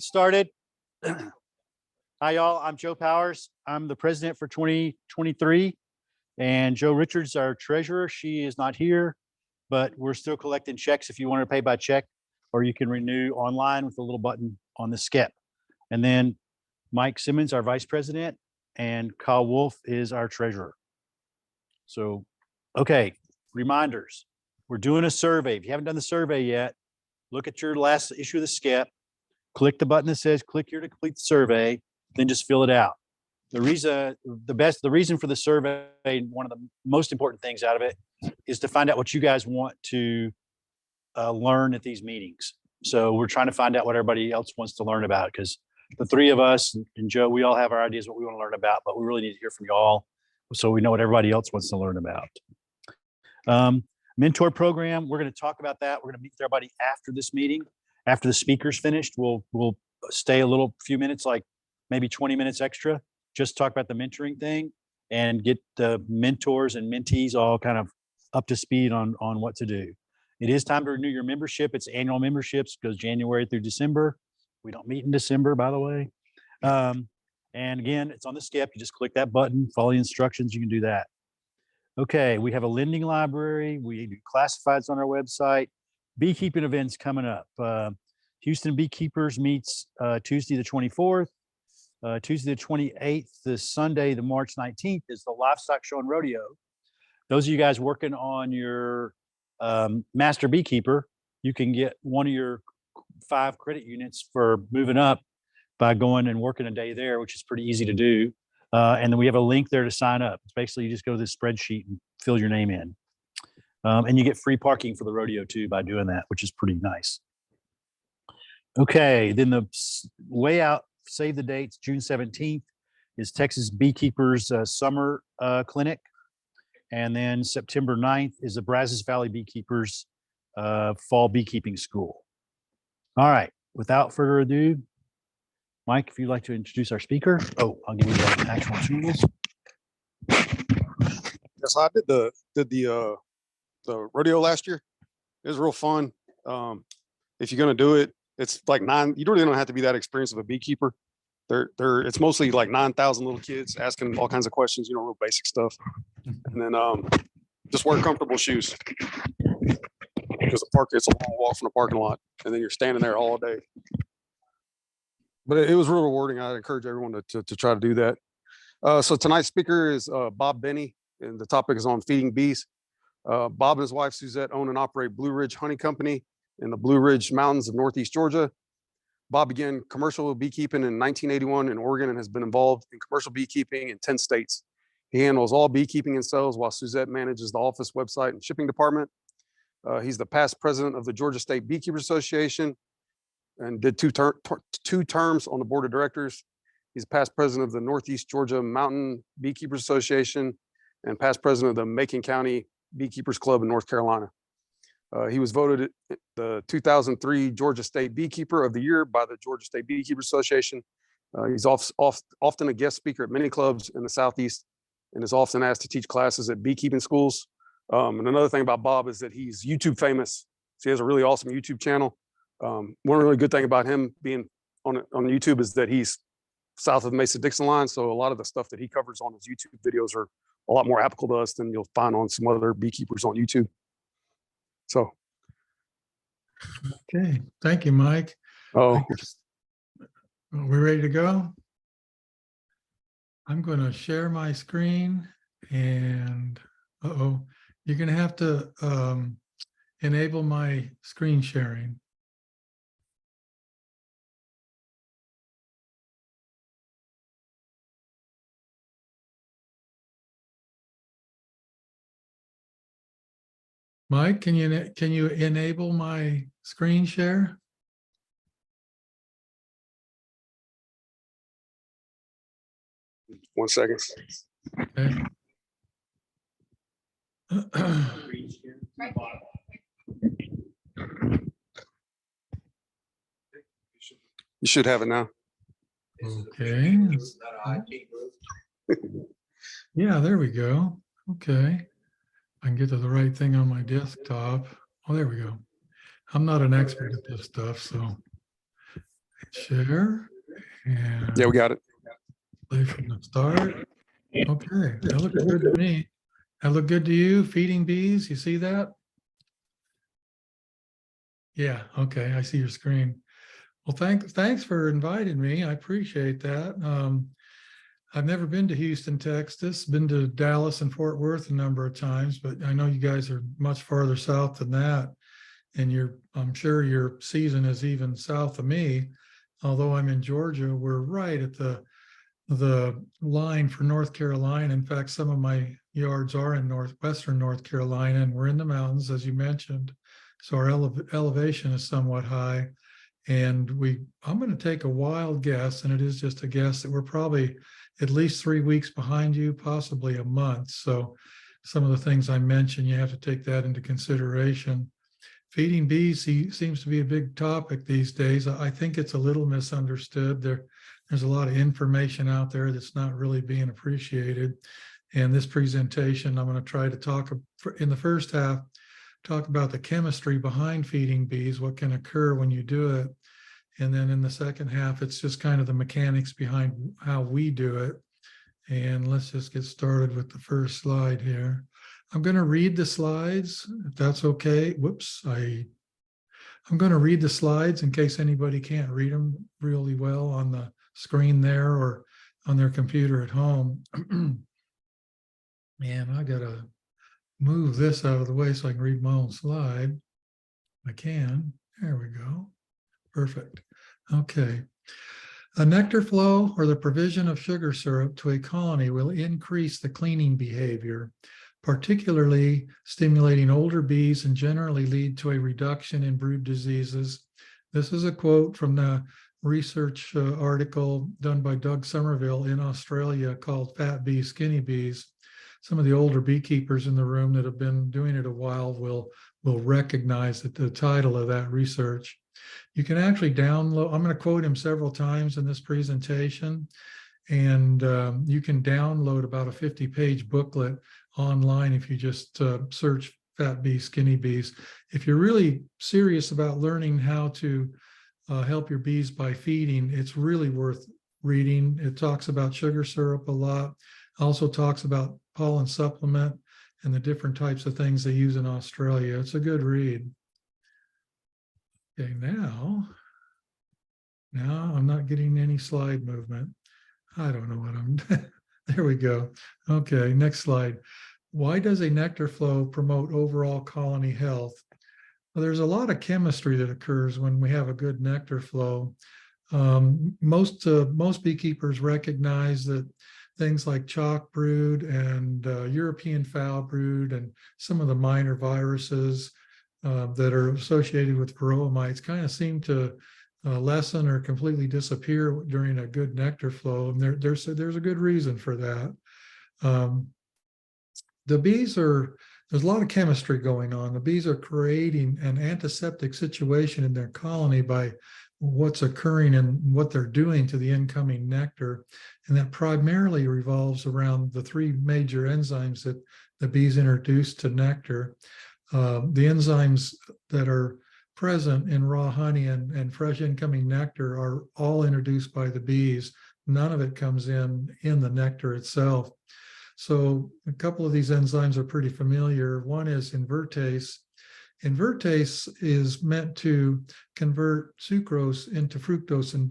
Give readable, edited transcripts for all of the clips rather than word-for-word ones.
Started. Hi, y'all. I'm Joe Powers. I'm the president for 2023, and Joe Richards, our treasurer. She is not here, but we're still collecting checks if you want to pay by check, or you can renew online with a little button on the skep. And then Mike Simmons, our vice president, and Kyle Wolf is our treasurer. So, okay, reminders. We're doing a survey. If you haven't done the survey yet, look at your last issue of the skep. Click the button that says click here to complete the survey, then just fill it out. The reason for the survey, one of the most important things out of it is to find out what you guys want to learn at these meetings. So we're trying to find out what everybody else wants to learn about, because the three of us and Joe, we all have our ideas what we want to learn about, but we really need to hear from you all so we know what everybody else wants to learn about. Mentor program, we're going to talk about that. We're going to meet with everybody after this meeting. After the speaker's finished, we'll stay a few minutes, like maybe 20 minutes extra, just talk about the mentoring thing and get the mentors and mentees all kind of up to speed on what to do. It is time to renew your membership. It's annual memberships, goes January through December. We don't meet in December, by the way. And again, it's on the skep. You just click that button, follow the instructions, you can do that. Okay, we have a lending library. We do classifieds on our website. Beekeeping events coming up. Houston Beekeepers meets Tuesday the 24th. Tuesday the 28th, this Sunday, the March 19th, is the livestock show and rodeo. Those of you guys working on your master beekeeper, you can get one of your 5 credit units for moving up by going and working a day there, which is pretty easy to do. And then we have a link there to sign up. It's basically you just go to this spreadsheet and fill your name in. And you get free parking for the rodeo too by doing that, which is pretty nice. Okay, then the way out, save the dates, June 17th is Texas Beekeepers Summer Clinic. And then September 9th is the Brazos Valley Beekeepers Fall Beekeeping School. All right, without further ado, Mike, if you'd like to introduce our speaker. Oh, I'll give you the actual tools. Yes, I did the rodeo last year. It was real fun. If you're gonna do it, it's like you really don't have to be that experienced of a beekeeper. It's mostly like 9,000 little kids asking all kinds of questions, real basic stuff. And then just wear comfortable shoes, because it's a long walk from the parking lot, and then you're standing there all day. But it was real rewarding. I'd encourage everyone to try to do that. So tonight's speaker is Bob Binnie, and the topic is on feeding bees. Bob and his wife Suzette own and operate Blue Ridge Honey Company in the Blue Ridge Mountains of Northeast Georgia. Bob began commercial beekeeping in 1981 in Oregon and has been involved in commercial beekeeping in 10 states. He handles all beekeeping and sales, while Suzette manages the office, website, and shipping department. He's the past president of the Georgia State Beekeepers Association and did two terms on the board of directors. He's past president of the Northeast Georgia Mountain Beekeepers Association and past president of the Macon County Beekeepers Club in North Carolina. He was voted the 2003 Georgia State Beekeeper of the Year by the Georgia State Beekeepers Association. He's often a guest speaker at many clubs in the Southeast and is often asked to teach classes at beekeeping schools. And another thing about Bob is that he's YouTube famous. So he has a really awesome YouTube channel. One really good thing about him being on YouTube is that he's south of the Mesa-Dixon line. So a lot of the stuff that he covers on his YouTube videos are a lot more applicable to us than you'll find on some other beekeepers on YouTube. So. Okay, thank you, Mike. Oh, are we ready to go? I'm going to share my screen, and you're going to have to enable my screen sharing. Mike, can you enable my screen share? One second. Okay. You should have it now. Okay. Yeah, there we go. Okay. I can get to the right thing on my desktop. Oh, there we go. I'm not an expert at this stuff, so Share. Yeah, And we got it. play from the start. Okay, that looks good to me. That look good to you? Feeding bees, you see that? Yeah, okay, I see your screen. Well, thanks for inviting me. I appreciate that. I've never been to Houston, Texas, been to Dallas and Fort Worth a number of times, but I know you guys are much farther south than that. And I'm sure your season is even south of me. Although I'm in Georgia, we're right at the line for North Carolina. In fact, some of my yards are in northwestern North Carolina, and we're in the mountains, as you mentioned. So our elevation is somewhat high. And I'm going to take a wild guess, and it is just a guess, that we're probably at least 3 weeks behind you, possibly a month. So some of the things I mentioned, you have to take that into consideration. Feeding bees seems to be a big topic these days. I think it's a little misunderstood. There's a lot of information out there that's not really being appreciated. And this presentation, I'm going to try to talk in the first half, talk about the chemistry behind feeding bees, what can occur when you do it. And then in the second half, it's just kind of the mechanics behind how we do it. And let's just get started with the first slide here. I'm going to read the slides, if that's okay. Whoops, I'm going to read the slides in case anybody can't read them really well on the screen there or on their computer at home. And I got to move this out of the way so I can read my own slide. I can. There we go. Perfect. Okay. A nectar flow or the provision of sugar syrup to a colony will increase the cleaning behavior, particularly stimulating older bees, and generally lead to a reduction in brood diseases. This is a quote from the research article done by Doug Somerville in Australia called Fat Bees, Skinny Bees. Some of the older beekeepers in the room that have been doing it a while will recognize the title of that research. You can actually download, I'm going to quote him several times in this presentation, and you can download about a 50-page booklet online if you just search Fat Bees, Skinny Bees. If you're really serious about learning how to help your bees by feeding, it's really worth reading. It talks about sugar syrup a lot. Also talks about pollen supplement and the different types of things they use in Australia. It's a good read. Okay, now I'm not getting any slide movement. I don't know what I'm, there we go. Okay, next slide. Why does a nectar flow promote overall colony health? Well, there's a lot of chemistry that occurs when we have a good nectar flow. Most beekeepers recognize that things like chalk brood and European foul brood and some of the minor viruses that are associated with varroa mites kind of seem to lessen or completely disappear during a good nectar flow. And there's a good reason for that. The bees there's a lot of chemistry going on. The bees are creating an antiseptic situation in their colony by what's occurring and what they're doing to the incoming nectar. And that primarily revolves around the three major enzymes that the bees introduce to nectar. The enzymes that are present in raw honey and fresh incoming nectar are all introduced by the bees. None of it comes in the nectar itself. So a couple of these enzymes are pretty familiar. One is invertase. Invertase is meant to convert sucrose into fructose and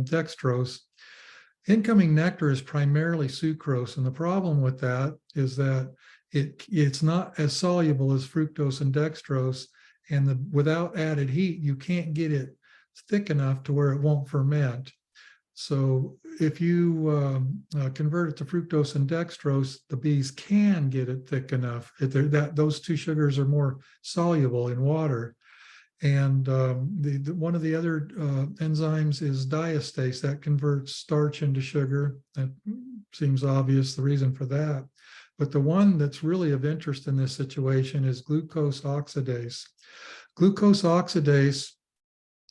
dextrose. Incoming nectar is primarily sucrose, and the problem with that is that it's not as soluble as fructose and dextrose, and without added heat, you can't get it thick enough to where it won't ferment. So if you convert it to fructose and dextrose, the bees can get it thick enough. Those two sugars are more soluble in water. And one of the other enzymes is diastase that converts starch into sugar. That seems obvious, the reason for that. But the one that's really of interest in this situation is glucose oxidase. Glucose oxidase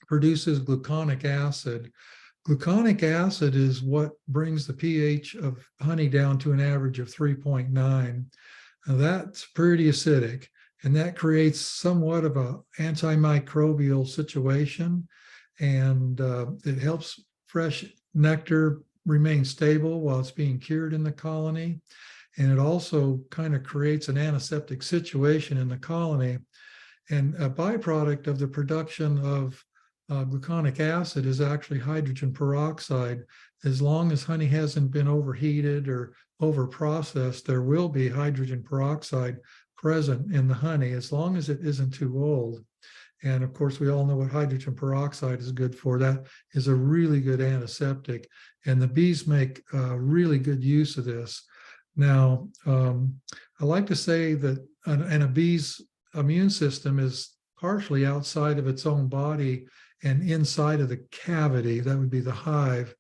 produces gluconic acid. Gluconic acid is what brings the pH of honey down to an average of 3.9. Now that's pretty acidic, and that creates somewhat of an antimicrobial situation. and it helps fresh nectar remain stable while it's being cured in the colony. And it also kind of creates an antiseptic situation in the colony. And a byproduct of the production of gluconic acid is actually hydrogen peroxide. As long as honey hasn't been overheated or over-processed, there will be hydrogen peroxide present in the honey as long as it isn't too old. And of course, we all know what hydrogen peroxide is good for. That is a really good antiseptic, and the bees make really good use of this. Now, I like to say that a bee's immune system is partially outside of its own body and inside of the cavity. That would be the hive.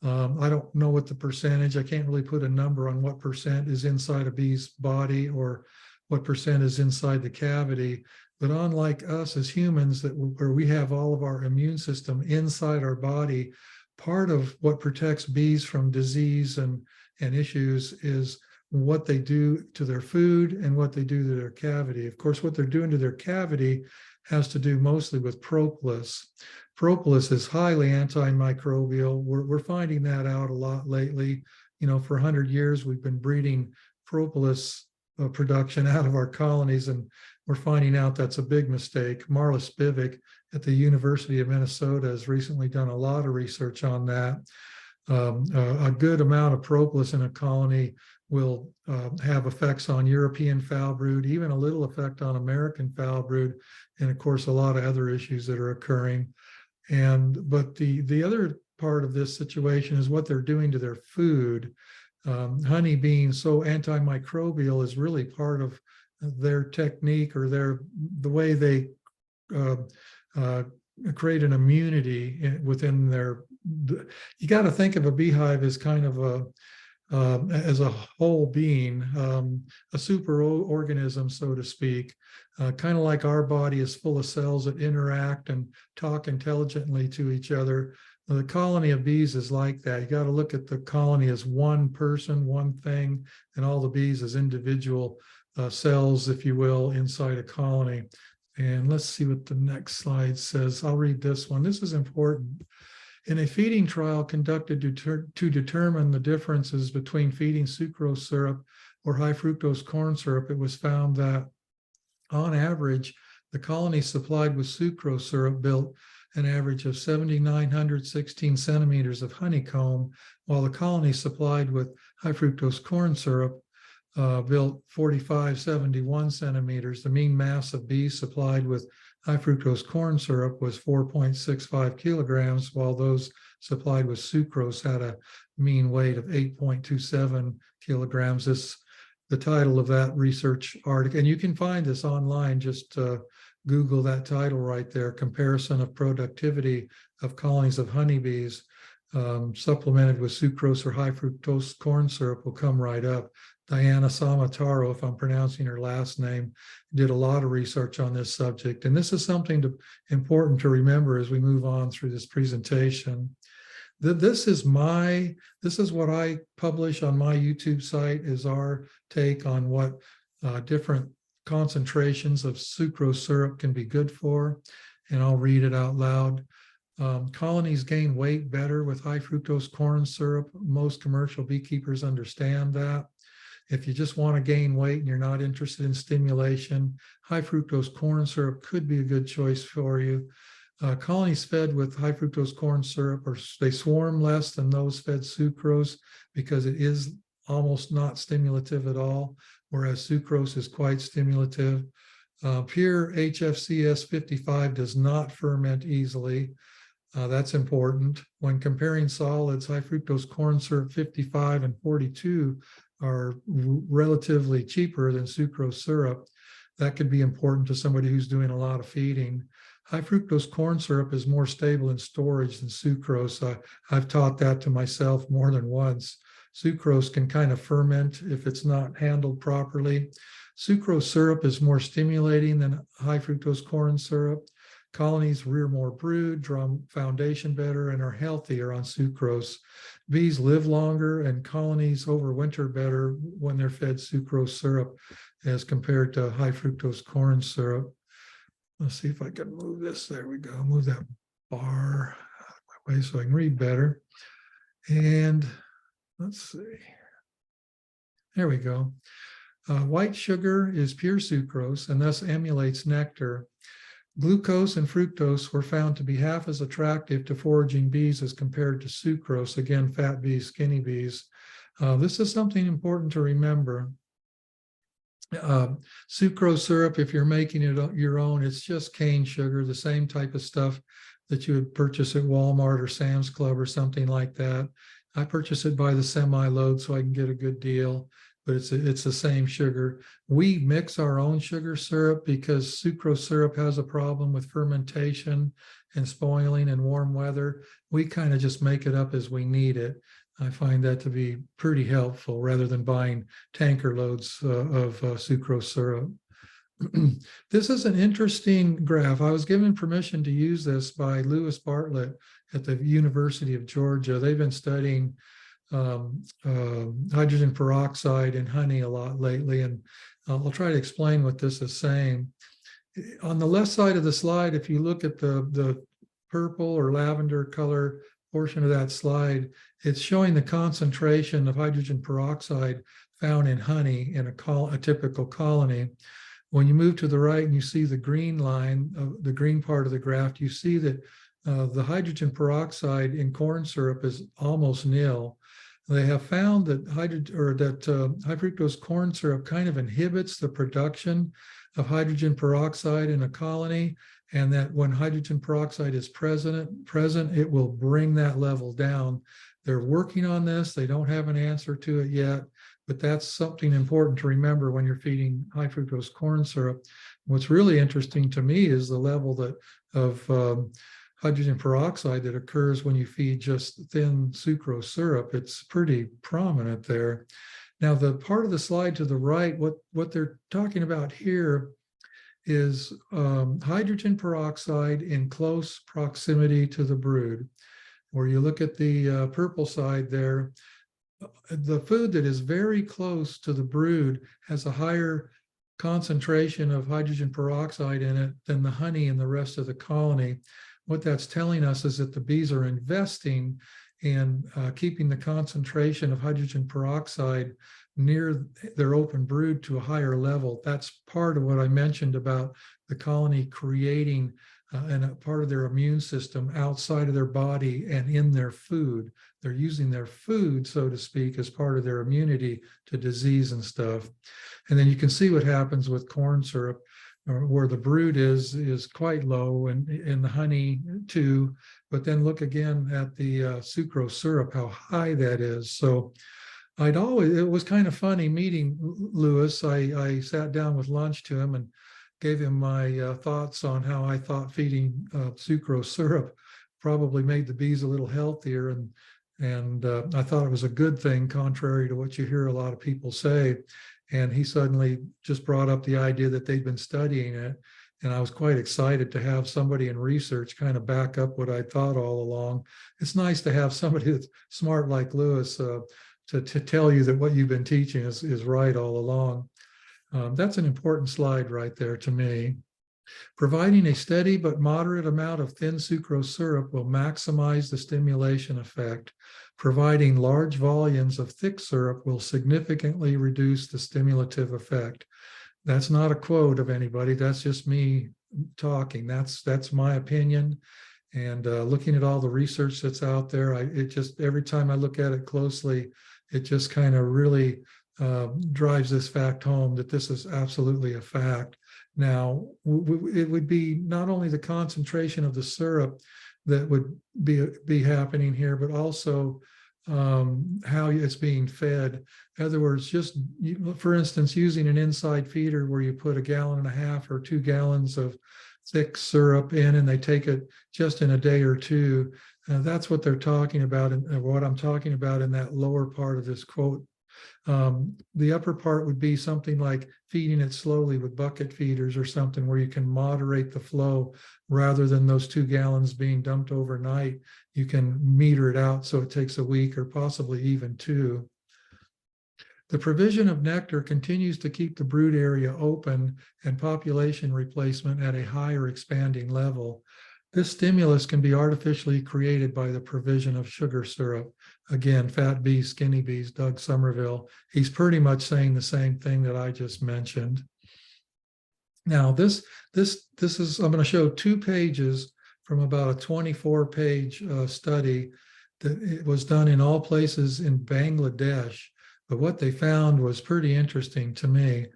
I don't know what the percentage, I can't really put a number on what percent is inside a bee's body or what percent is inside the cavity. But unlike us as humans, where we have all of our immune system inside our body, part of what protects bees from disease and issues is what they do to their food and what they do to their cavity. Of course, what they're doing to their cavity has to do mostly with propolis. Propolis is highly antimicrobial. We're finding that out a lot lately. You know, for 100 years, we've been breeding propolis production out of our colonies, and we're finding out that's a big mistake. Marla Spivak at the University of Minnesota has recently done a lot of research on that. A good amount of propolis in a colony will have effects on European foul brood, even a little effect on American foul brood, and of course a lot of other issues that are occurring. But the other part of this situation is what they're doing to their food. Honey being so antimicrobial is really part of their technique or the way they create an immunity within their. You got to think of a beehive as kind of as a whole being, a super organism, so to speak. Kind of like our body is full of cells that interact and talk intelligently to each other. The colony of bees is like that. You got to look at the colony as one person, one thing, and all the bees as individual cells, if you will, inside a colony. And let's see what the next slide says. I'll read this one. This is important. In a feeding trial conducted to determine the differences between feeding sucrose syrup or high fructose corn syrup, it was found that on average, the colonies supplied with sucrose syrup built an average of 7,916 centimeters of honeycomb, while the colonies supplied with high fructose corn syrup built 4,571 centimeters. The mean mass of bees supplied with high fructose corn syrup was 4.65 kilograms, while those supplied with sucrose had a mean weight of 8.27 kilograms. The title of that research article, and you can find this online, just Google that title right there, Comparison of Productivity of Colonies of Honeybees Supplemented with Sucrose or High Fructose Corn Syrup will come right up. Diana Samataro, if I'm pronouncing her last name, did a lot of research on this subject. And this is something important to remember as we move on through this presentation. This is what I publish on my YouTube site, is our take on what different concentrations of sucrose syrup can be good for. And I'll read it out loud. Colonies gain weight better with high fructose corn syrup. Most commercial beekeepers understand that. If you just want to gain weight and you're not interested in stimulation, high fructose corn syrup could be a good choice for you. Colonies fed with high fructose corn syrup, they swarm less than those fed sucrose because it is almost not stimulative at all, whereas sucrose is quite stimulative. Pure HFCS 55 does not ferment easily. That's important. When comparing solids, high fructose corn syrup 55 and 42 are relatively cheaper than sucrose syrup. That could be important to somebody who's doing a lot of feeding. High fructose corn syrup is more stable in storage than sucrose. I've taught that to myself more than once. Sucrose can kind of ferment if it's not handled properly. Sucrose syrup is more stimulating than high fructose corn syrup. Colonies rear more brood, draw foundation better, and are healthier on sucrose. Bees live longer and colonies overwinter better when they're fed sucrose syrup as compared to high fructose corn syrup. Let's see if I can move this. There we go. Move that bar way so I can read better. And let's see. There we go. White sugar is pure sucrose and thus emulates nectar. Glucose and fructose were found to be half as attractive to foraging bees as compared to sucrose, again, fat bees, skinny bees. This is something important to remember. Sucrose syrup, if you're making it your own, it's just cane sugar, the same type of stuff that you would purchase at Walmart or Sam's Club or something like that. I purchase it by the semi-load so I can get a good deal, but it's the same sugar. We mix our own sugar syrup because sucrose syrup has a problem with fermentation and spoiling in warm weather. We kind of just make it up as we need it. I find that to be pretty helpful rather than buying tanker loads of sucrose syrup. This is an interesting graph. I was given permission to use this by Lewis Bartlett at the University of Georgia. They've been studying hydrogen peroxide in honey a lot lately, and I'll try to explain what this is saying. On the left side of the slide, if you look at the purple or lavender color portion of that slide, it's showing the concentration of hydrogen peroxide found in honey in a typical colony. When you move to the right and you see the green line, the green part of the graph, you see that the hydrogen peroxide in corn syrup is almost nil. They have found that high fructose corn syrup kind of inhibits the production of hydrogen peroxide in a colony, and that when hydrogen peroxide is present, it will bring that level down. They're working on this. They don't have an answer to it yet, but that's something important to remember when you're feeding high fructose corn syrup. What's really interesting to me is the level of hydrogen peroxide that occurs when you feed just thin sucrose syrup. It's pretty prominent there. Now, the part of the slide to the right, what they're talking about here is hydrogen peroxide in close proximity to the brood. Where you look at the purple side there, the food that is very close to the brood has a higher concentration of hydrogen peroxide in it than the honey in the rest of the colony. What that's telling us is that the bees are investing in keeping the concentration of hydrogen peroxide near their open brood to a higher level. That's part of what I mentioned about the colony creating and a part of their immune system outside of their body and in their food. They're using their food, so to speak, as part of their immunity to disease and stuff. And then you can see what happens with corn syrup, where the brood is quite low, and in the honey too. But then look again at the sucrose syrup, how high that is. So it was kind of funny meeting Lewis. I sat down with lunch to him and gave him my thoughts on how I thought feeding sucrose syrup probably made the bees a little healthier. And I thought it was a good thing, contrary to what you hear a lot of people say. And he suddenly just brought up the idea that they'd been studying it. And I was quite excited to have somebody in research kind of back up what I thought all along. It's nice to have somebody that's smart like Lewis to tell you that what you've been teaching is right all along. That's an important slide right there to me. Providing a steady but moderate amount of thin sucrose syrup will maximize the stimulation effect. Providing large volumes of thick syrup will significantly reduce the stimulative effect. That's not a quote of anybody. That's just me talking. That's my opinion. And looking at all the research that's out there, every time I look at it closely, it just kind of really drives this fact home that this is absolutely a fact. Now, it would be not only the concentration of the syrup that would be happening here, but also how it's being fed. In other words, just for instance, using an inside feeder where you put 1.5 gallons or 2 gallons of thick syrup in, and they take it just in a day or two. That's what they're talking about, and what I'm talking about in that lower part of this quote. The upper part would be something like feeding it slowly with bucket feeders or something where you can moderate the flow rather than those 2 gallons being dumped overnight. You can meter it out so it takes a week or possibly even 2. The provision of nectar continues to keep the brood area open and population replacement at a higher expanding level. This stimulus can be artificially created by the provision of sugar syrup. Again, fat bees, skinny bees, Doug Somerville. He's pretty much saying the same thing that I just mentioned. Now, this is, I'm going to show 2 pages from about a 24-page study that it was done in all places in Bangladesh. But what they found was pretty interesting to me.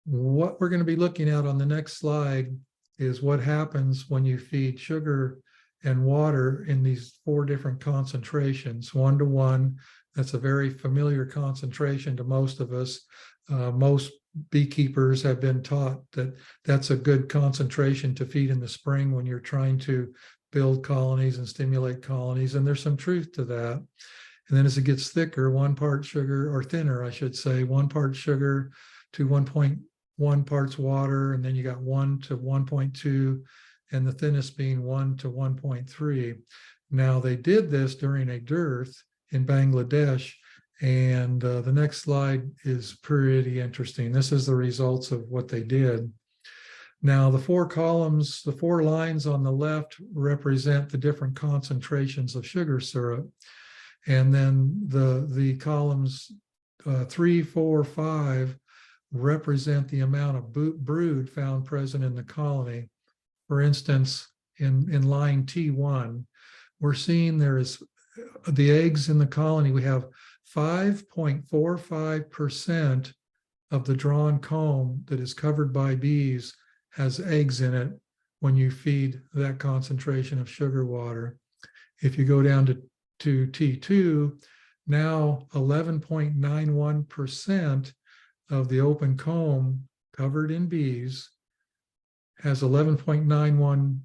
What we're going to be looking at on the next slide is what happens when you feed sugar and water in these 4 different concentrations, 1-to-1. That's a very familiar concentration to most of us. Most beekeepers have been taught that that's a good concentration to feed in the spring when you're trying to build colonies and stimulate colonies. And there's some truth to that. And then as it gets thicker, 1 part sugar, or thinner, I should say, 1 part sugar to 1.1 parts water, and then you got 1 to 1.2, and the thinnest being 1 to 1.3. Now, they did this during a dearth in Bangladesh, and the next slide is pretty interesting. This is the results of what they did. Now, the 4 columns, the 4 lines on the left represent the different concentrations of sugar syrup. And then the columns 3, 4, 5 represent the amount of brood found present in the colony. For instance, in line T1, we're seeing there is the eggs in the colony. We have 5.45% of the drawn comb that is covered by bees has eggs in it when you feed that concentration of sugar water. If you go down to T2, now 11.91% of the open comb covered in bees has 11.91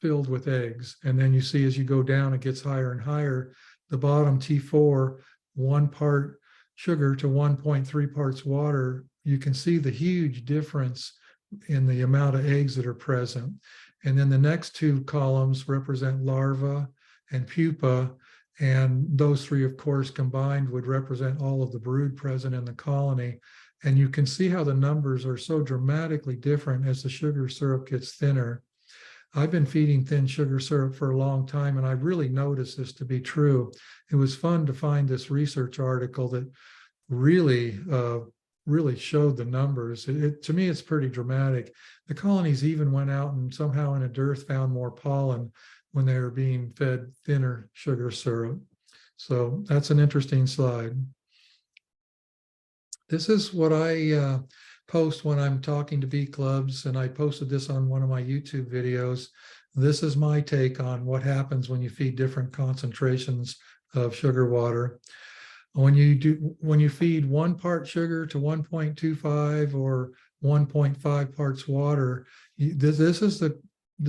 filled with eggs. And then you see as you go down, it gets higher and higher. The bottom T4, 1 part sugar to 1.3 parts water. You can see the huge difference in the amount of eggs that are present. And then the next 2 columns represent larvae and pupa. And those 3, of course, combined would represent all of the brood present in the colony. And you can see how the numbers are so dramatically different as the sugar syrup gets thinner. I've been feeding thin sugar syrup for a long time, and I really noticed this to be true. It was fun to find this research article that really showed the numbers. To me, it's pretty dramatic. The colonies even went out and somehow in a dearth found more pollen when they were being fed thinner sugar syrup. So that's an interesting slide. This is what I post when I'm talking to bee clubs, and I posted this on one of my YouTube videos. This is my take on what happens when you feed different concentrations of sugar water. When you feed 1 part sugar to 1.25 or 1.5 parts water, this is the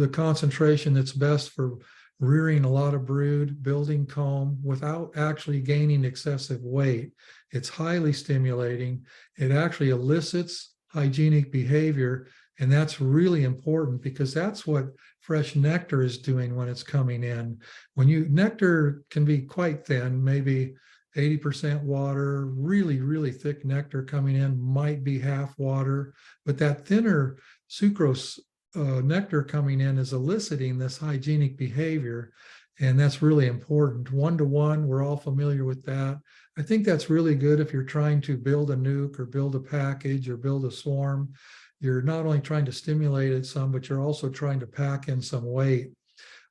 concentration that's best for rearing a lot of brood, building comb without actually gaining excessive weight. It's highly stimulating. It actually elicits hygienic behavior, and that's really important because that's what fresh nectar is doing when it's coming in. Nectar can be quite thin, maybe 80% water, really, really thick nectar coming in might be half water, but that thinner sucrose nectar coming in is eliciting this hygienic behavior, and that's really important. 1-to-1, we're all familiar with that. I think that's really good if you're trying to build a nuke or build a package or build a swarm. You're not only trying to stimulate it some, but you're also trying to pack in some weight.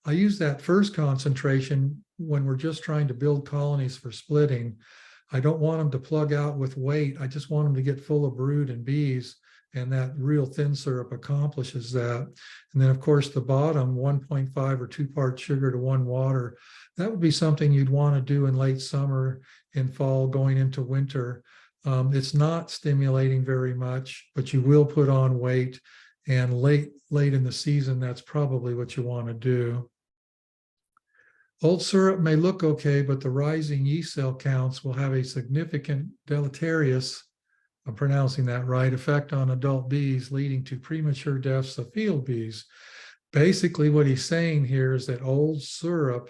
I use that first concentration when we're just trying to build colonies for splitting. I don't want them to plug out with weight. I just want them to get full of brood and bees, and that real thin syrup accomplishes that. And then, of course, the bottom, 1.5 or 2 parts sugar to 1 water, that would be something you'd want to do in late summer, in fall, going into winter. It's not stimulating very much, but you will put on weight, and late in the season, that's probably what you want to do. Old syrup may look okay, but the rising yeast cell counts will have a significant deleterious, I'm pronouncing that right, effect on adult bees, leading to premature deaths of field bees. Basically, what he's saying here is that old syrup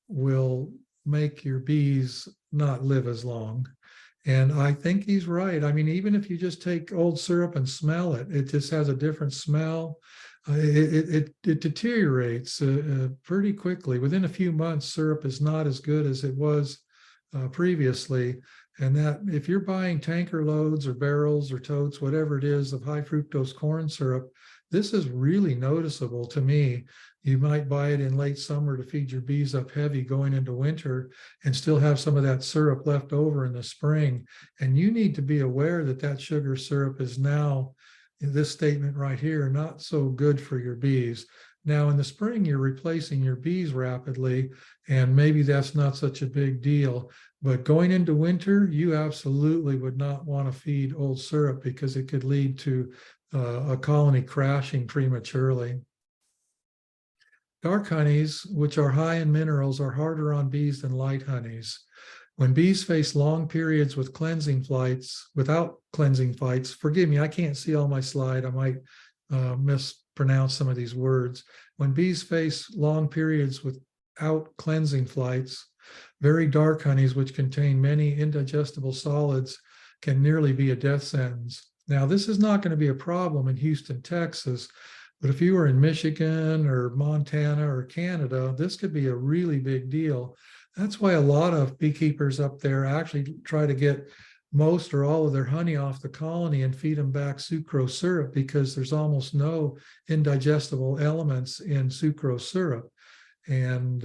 will make your bees not live as long. And I think he's right. I mean, even if you just take old syrup and smell it, it just has a different smell. it deteriorates pretty quickly. Within a few months, syrup is not as good as it was previously. And that if you're buying tanker loads or barrels or totes, whatever it is, of high fructose corn syrup, this is really noticeable to me. You might buy it in late summer to feed your bees up heavy going into winter and still have some of that syrup left over in the spring. And you need to be aware that that sugar syrup is now, in this statement right here, not so good for your bees. Now in the spring, you're replacing your bees rapidly, and maybe that's not such a big deal. But going into winter, you absolutely would not want to feed old syrup because it could lead to a colony crashing prematurely. Dark honeys, which are high in minerals, are harder on bees than light honeys. When bees face long periods with cleansing flights, without cleansing flights, forgive me, I can't see all my slide. I might mispronounce some of these words. When bees face long periods without cleansing flights, very dark honeys, which contain many indigestible solids, can nearly be a death sentence. Now, this is not going to be a problem in Houston, Texas, but if you were in Michigan or Montana or Canada, this could be a really big deal. That's why a lot of beekeepers up there actually try to get most or all of their honey off the colony and feed them back sucrose syrup, because there's almost no indigestible elements in sucrose syrup. And,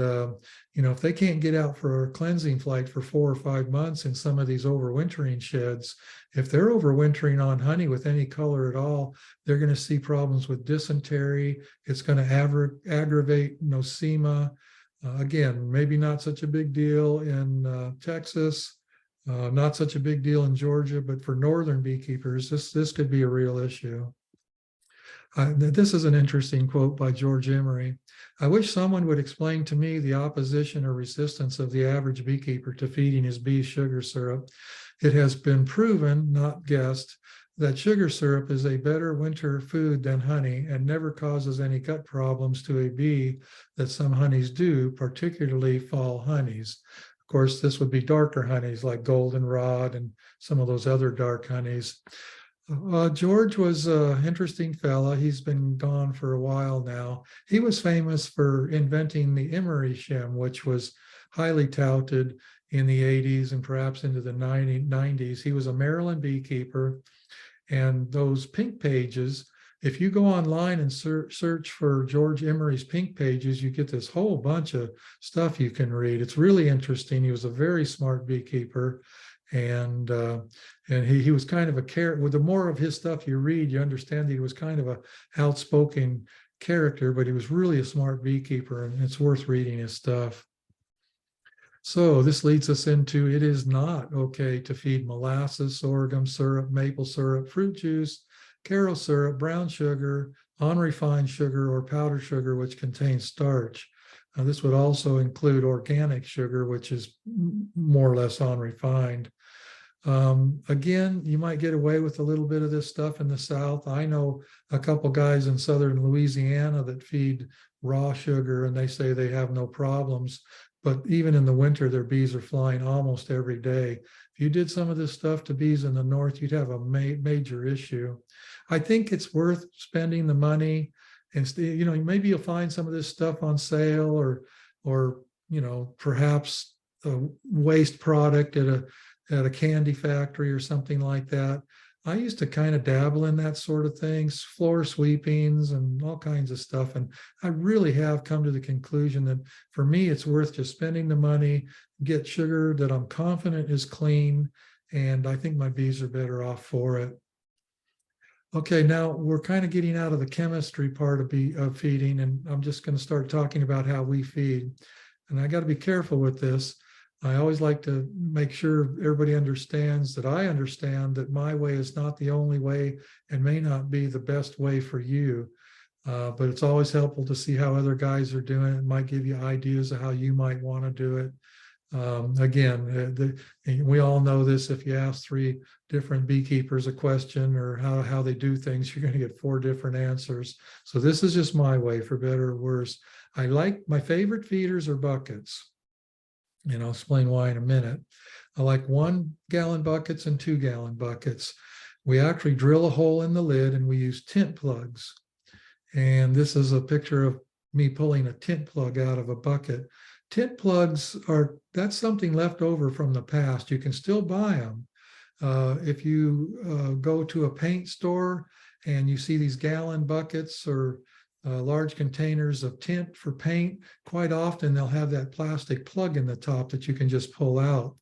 if they can't get out for a cleansing flight for 4 or 5 months in some of these overwintering sheds, if they're overwintering on honey with any color at all, they're going to see problems with dysentery. It's going to aggravate nosema. Again, maybe not such a big deal in Texas, not such a big deal in Georgia, but for northern beekeepers, this could be a real issue. This is an interesting quote by George Emery. I wish someone would explain to me the opposition or resistance of the average beekeeper to feeding his bees sugar syrup. It has been proven, not guessed, that sugar syrup is a better winter food than honey and never causes any gut problems to a bee that some honeys do, particularly fall honeys. Of course, this would be darker honeys like goldenrod and some of those other dark honeys. George was an interesting fella. He's been gone for a while now. He was famous for inventing the Emery shim, which was highly touted in the 80s and perhaps into the 90s. He was a Maryland beekeeper, and those pink pages, if you go online and search for George Emery's pink pages, you get this whole bunch of stuff you can read. It's really interesting. He was a very smart beekeeper. And he was kind of a character. With the more of his stuff you read, you understand that he was kind of a outspoken character, but he was really a smart beekeeper, and it's worth reading his stuff. So this leads us into, it is not okay to feed molasses, sorghum syrup, maple syrup, fruit juice, Karo syrup, brown sugar, unrefined sugar, or powdered sugar, which contains starch. This would also include organic sugar, which is more or less unrefined. Again, you might get away with a little bit of this stuff in the South. I know a couple guys in southern Louisiana that feed raw sugar, and they say they have no problems. But even in the winter, their bees are flying almost every day. If you did some of this stuff to bees in the north, you'd have a major issue. I think it's worth spending the money. And maybe you'll find some of this stuff on sale, or perhaps a waste product at a candy factory or something like that. I used to kind of dabble in that sort of things, floor sweepings and all kinds of stuff. And I really have come to the conclusion that for me, it's worth just spending the money, get sugar that I'm confident is clean, and I think my bees are better off for it. Okay, now we're kind of getting out of the chemistry part of feeding, and I'm just going to start talking about how we feed. And I got to be careful with this. I always like to make sure everybody understands that I understand that my way is not the only way and may not be the best way for you. But it's always helpful to see how other guys are doing it. It might give you ideas of how you might want to do it. Again, we all know this. If you ask 3 different beekeepers a question or how they do things, you're going to get 4 different answers. So this is just my way, for better or worse. My favorite feeders are buckets. And I'll explain why in a minute. I like 1-gallon buckets and 2-gallon buckets. We actually drill a hole in the lid and we use tent plugs. And this is a picture of me pulling a tint plug out of a bucket. Tint plugs that's something left over from the past. You can still buy them. If you go to a paint store and you see these gallon buckets or large containers of tint for paint, quite often they'll have that plastic plug in the top that you can just pull out.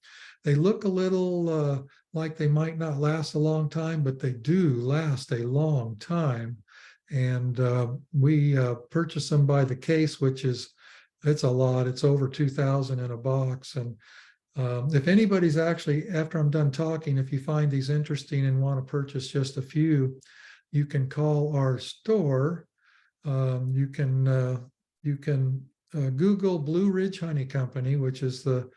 They look a little like they might not last a long time, but they do last a long time. And we purchase them by the case, which is, it's a lot. It's over 2,000 in a box. And if anybody's actually, after I'm done talking, if you find these interesting and want to purchase just a few, you can call our store. You can Google Blue Ridge Honey Company, which is the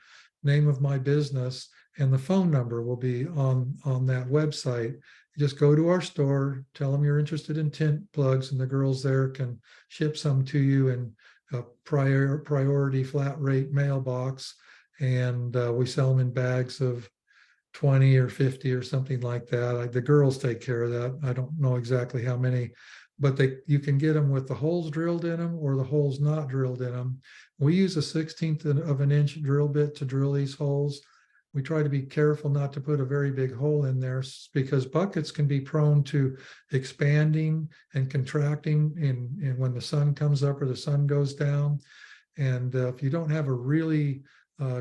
name of my business, and the phone number will be on that website. You just go to our store, tell them you're interested in tint plugs, and the girls there can ship some to you in a priority flat rate mailbox. And we sell them in bags of 20 or 50 or something like that. The girls take care of that. I don't know exactly how many, but you can get them with the holes drilled in them or the holes not drilled in them. We use a 1/16 of an inch drill bit to drill these holes. We try to be careful not to put a very big hole in there because buckets can be prone to expanding and contracting in when the sun comes up or the sun goes down. And if you don't have a really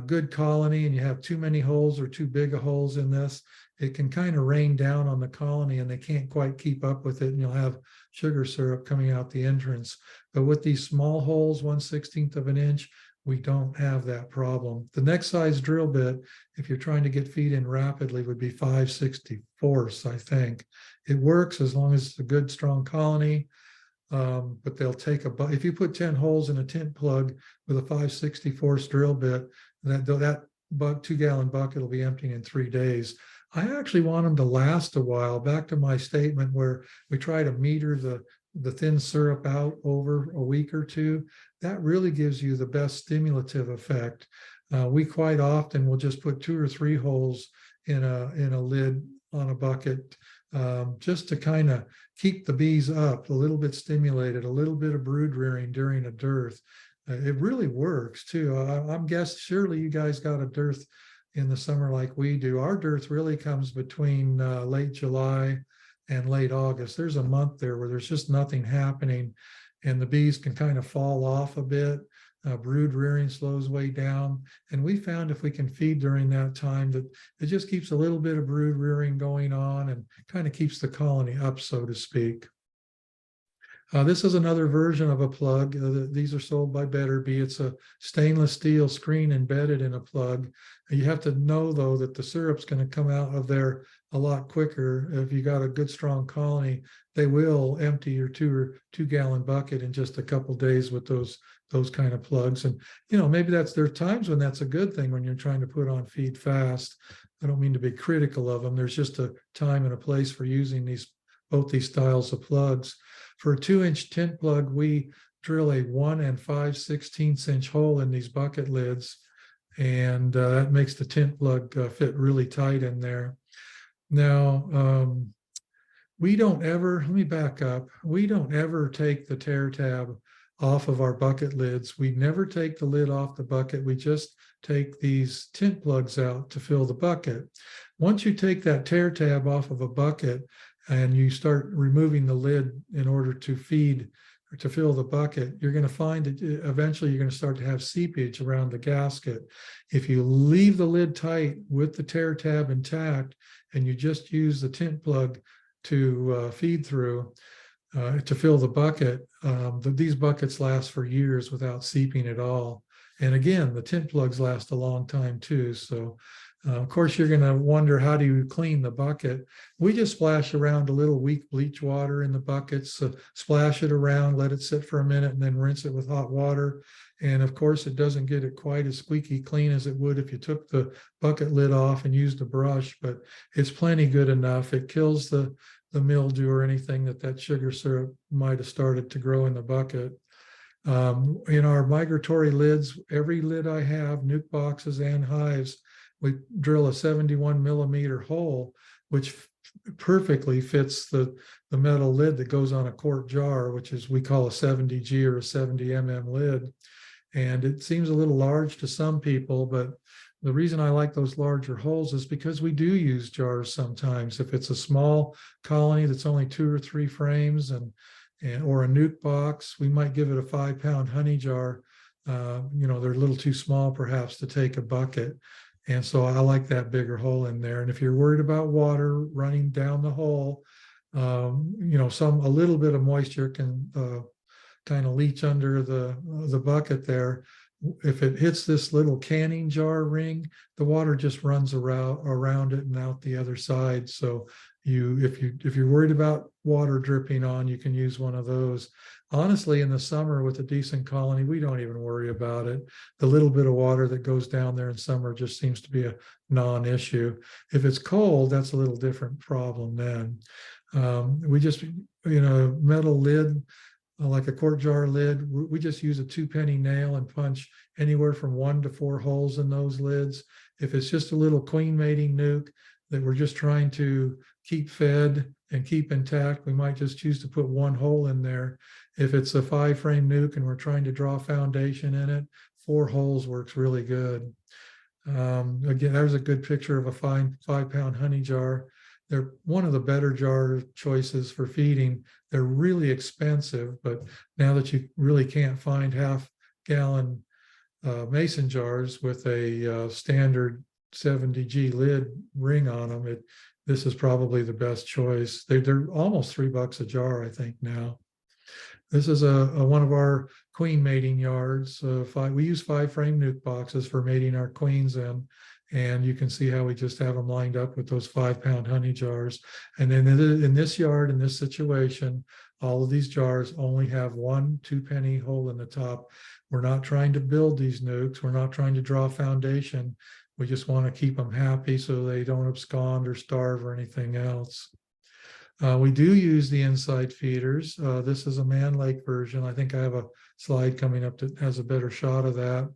good colony and you have too many holes or too big of holes in this, it can kind of rain down on the colony and they can't quite keep up with it, and you'll have sugar syrup coming out the entrance. But with these small holes, 1/16 of an inch, we don't have that problem. The next size drill bit, if you're trying to get feed in rapidly, would be 5/64, I think. It works as long as it's a good, strong colony. But they'll take if you put 10 holes in a tint plug with a 5/64 drill bit, that 2-gallon bucket will be emptying in 3 days. I actually want them to last a while. Back to my statement where we try to meter the thin syrup out over a week or two. That really gives you the best stimulative effect. We quite often will just put 2 or 3 holes in a lid on a bucket, just to kind of keep the bees up, a little bit stimulated, a little bit of brood rearing during a dearth. It really works too. I'm guessing surely you guys got a dearth in the summer like we do. Our dearth really comes between late July and late August. There's a month there where there's just nothing happening and the bees can kind of fall off a bit. Brood rearing slows way down. And we found if we can feed during that time that it just keeps a little bit of brood rearing going on and kind of keeps the colony up, so to speak. This is another version of a plug. These are sold by Better Bee. It's a stainless steel screen embedded in a plug. You have to know, though, that the syrup's going to come out of there a lot quicker. If you got a good, strong colony, they will empty your 2-gallon bucket in just a couple days with those kind of plugs. And, maybe there are times when that's a good thing when you're trying to put on feed fast. I don't mean to be critical of them. There's just a time and a place for using both these styles of plugs. For a 2-inch tint plug, we drill a 1 5/16 inch hole in these bucket lids, and that makes the tint plug fit really tight in there. Now, we don't ever, let me back up. We don't ever take the tear tab off of our bucket lids. We never take the lid off the bucket. We just take these tint plugs out to fill the bucket. Once you take that tear tab off of a bucket and you start removing the lid in order to feed or to fill the bucket, you're going to find that eventually you're going to start to have seepage around the gasket. If you leave the lid tight with the tear tab intact and you just use the tint plug to feed through, to fill the bucket, these buckets last for years without seeping at all. And again, the tint plugs last a long time too. So of course, you're going to wonder, how do you clean the bucket? We just splash around a little weak bleach water in the buckets, splash it around, let it sit for a minute, and then rinse it with hot water. And of course, it doesn't get it quite as squeaky clean as it would if you took the bucket lid off and used a brush, but it's plenty good enough. It kills the mildew or anything that sugar syrup might have started to grow in the bucket. In our migratory lids, every lid I have, nuke boxes and hives, we drill a 71 millimeter hole, which perfectly fits the metal lid that goes on a quart jar, which is we call a 70G or a 70 mm lid. And it seems a little large to some people, but the reason I like those larger holes is because we do use jars sometimes. If it's a small colony that's only 2 or 3 frames or a nuke box, we might give it a 5-pound honey jar. You know, they're a little too small perhaps to take a bucket. And so I like that bigger hole in there. And if you're worried about water running down the hole, you know, a little bit of moisture can kind of leach under the bucket there. If it hits this little canning jar ring, the water just runs around it and out the other side. So if you're worried about water dripping on, you can use one of those. Honestly, in the summer with a decent colony, we don't even worry about it. The little bit of water that goes down there in summer just seems to be a non-issue. If it's cold, that's a little different problem then. We just, you know, metal lid, like a quart jar lid, we just use a 2-penny nail and punch anywhere from 1 to 4 holes in those lids. If it's just a little queen mating nuke that we're just trying to keep fed and keep intact, we might just choose to put 1 hole in there. If it's a 5-frame nuke and we're trying to draw foundation in it, 4 holes works really good. Again, there's a good picture of a 5-pound honey jar. They're one of the better jar choices for feeding. They're really expensive, but now that you really can't find half-gallon mason jars with a standard 70G lid ring on them, this is probably the best choice. They're almost $3 a jar, I think now. This is one of our queen mating yards. We use 5-frame nuke boxes for mating our queens in, and you can see how we just have them lined up with those 5-pound honey jars. And then in this yard, in this situation, all of these jars only have 1 2-penny hole in the top. We're not trying to build these nukes. We're not trying to draw foundation. We just want to keep them happy so they don't abscond or starve or anything else. We do use the inside feeders. This is a Man Lake version. I think I have a slide coming up that has a better shot of that.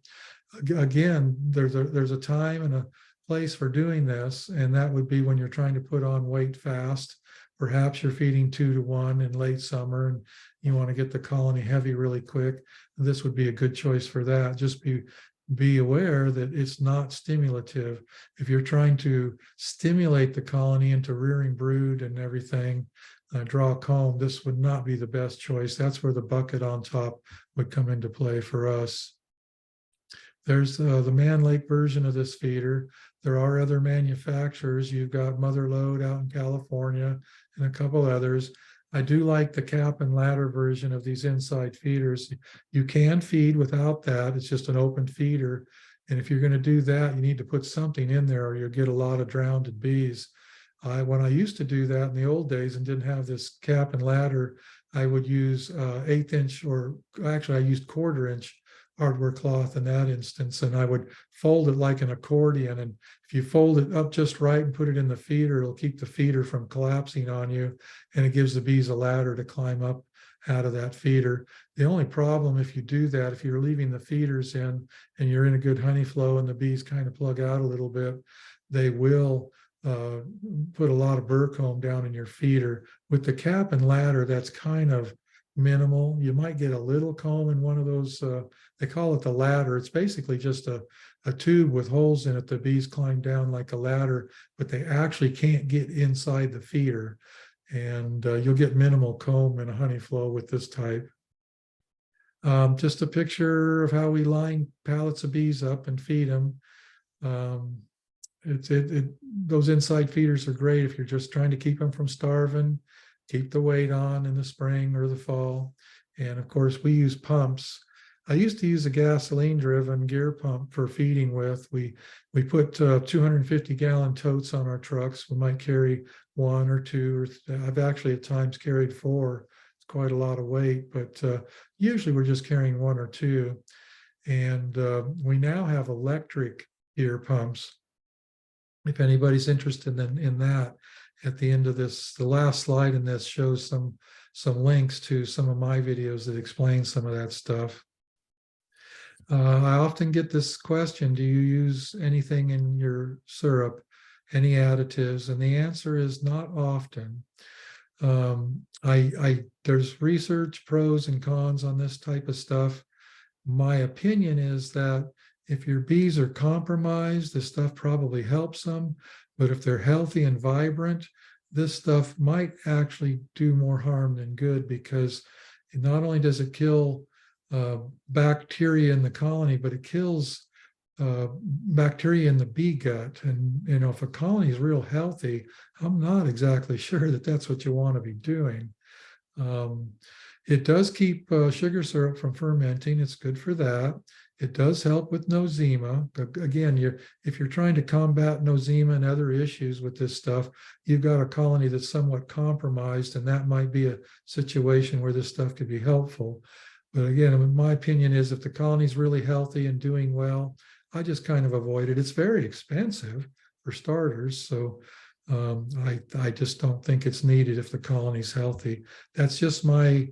Again, there's a time and a place for doing this, and that would be when you're trying to put on weight fast. Perhaps you're feeding 2 to 1 in late summer and you want to get the colony heavy really quick. This would be a good choice for that. Just be aware that it's not stimulative. If you're trying to stimulate the colony into rearing brood and everything, draw a comb, this would not be the best choice. That's where the bucket on top would come into play for us. There's the Man Lake version of this feeder. There are other manufacturers. You've got Mother Lode out in California and a couple others. I do like the cap and ladder version of these inside feeders. You can feed without that. It's just an open feeder. And if you're going to do that, you need to put something in there or you'll get a lot of drowned bees. When I used to do that in the old days and didn't have this cap and ladder, I would use 1/8 inch, or actually I used 1/4 inch hardware cloth in that instance, and I would fold it like an accordion. And if you fold it up just right and put it in the feeder, it'll keep the feeder from collapsing on you, and it gives the bees a ladder to climb up out of that feeder. The only problem if you do that, if you're leaving the feeders in and you're in a good honey flow and the bees kind of plug out a little bit, they will put a lot of burr comb down in your feeder. With the cap and ladder, that's kind of minimal. You might get a little comb in one of those, they call it the ladder. It's basically just a tube with holes in it. The bees climb down like a ladder, but they actually can't get inside the feeder. And you'll get minimal comb in a honey flow with this type. Just a picture of how we line pallets of bees up and feed them. Those inside feeders are great if you're just trying to keep them from starving, keep the weight on in the spring or the fall. And of course, we use pumps. I used to use a gasoline-driven gear pump for feeding with. We put 250-gallon totes on our trucks. We might carry 1 or 2, or I've actually at times carried 4. It's quite a lot of weight, but usually we're just carrying 1 or 2. And we now have electric gear pumps. If anybody's interested in that, at the end of this, the last slide in this shows some links to some of my videos that explain some of that stuff. I often get this question, do you use anything in your syrup? any additives? And the answer is not often. There's research, pros and cons on this type of stuff. My opinion is that if your bees are compromised, this stuff probably helps them. But if they're healthy and vibrant, this stuff might actually do more harm than good, because not only does it kill bacteria in the colony, but it kills bacteria in the bee gut. And if a colony is real healthy, I'm not exactly sure that that's what you want to be doing. It does keep sugar syrup from fermenting. It's good for that. It does help with nosema. Again, if you're trying to combat nosema and other issues with this stuff, you've got a colony that's somewhat compromised, and that might be a situation where this stuff could be helpful. But again, my opinion is if the colony is really healthy and doing well, I just kind of avoid it. It's very expensive for starters, so I just don't think it's needed if the colony's healthy. That's just my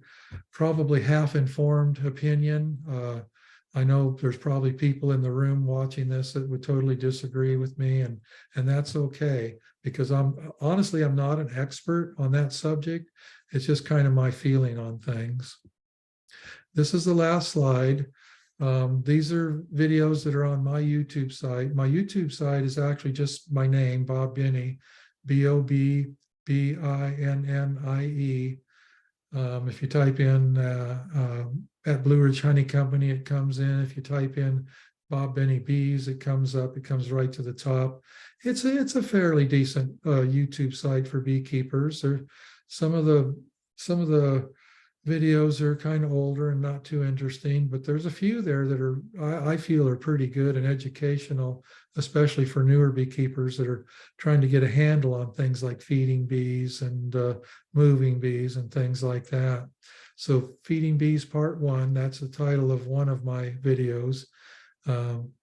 probably half-informed opinion. I know there's probably people in the room watching this that would totally disagree with me, and that's okay, because I'm not an expert on that subject. It's just kind of my feeling on things. This is the last slide. These are videos that are on my YouTube site. My YouTube site is actually just my name, Bob Binnie, Bobbinnie. If you type in at Blue Ridge Honey Company, it comes in. If you type in Bob Binnie Bees, it comes up. It comes right to the top. It's a fairly decent YouTube site for beekeepers. Some of the videos are kind of older and not too interesting, but there's a few there that I feel are pretty good and educational, especially for newer beekeepers that are trying to get a handle on things like feeding bees and moving bees and things like that. So Feeding Bees Part 1, that's the title of one of my videos.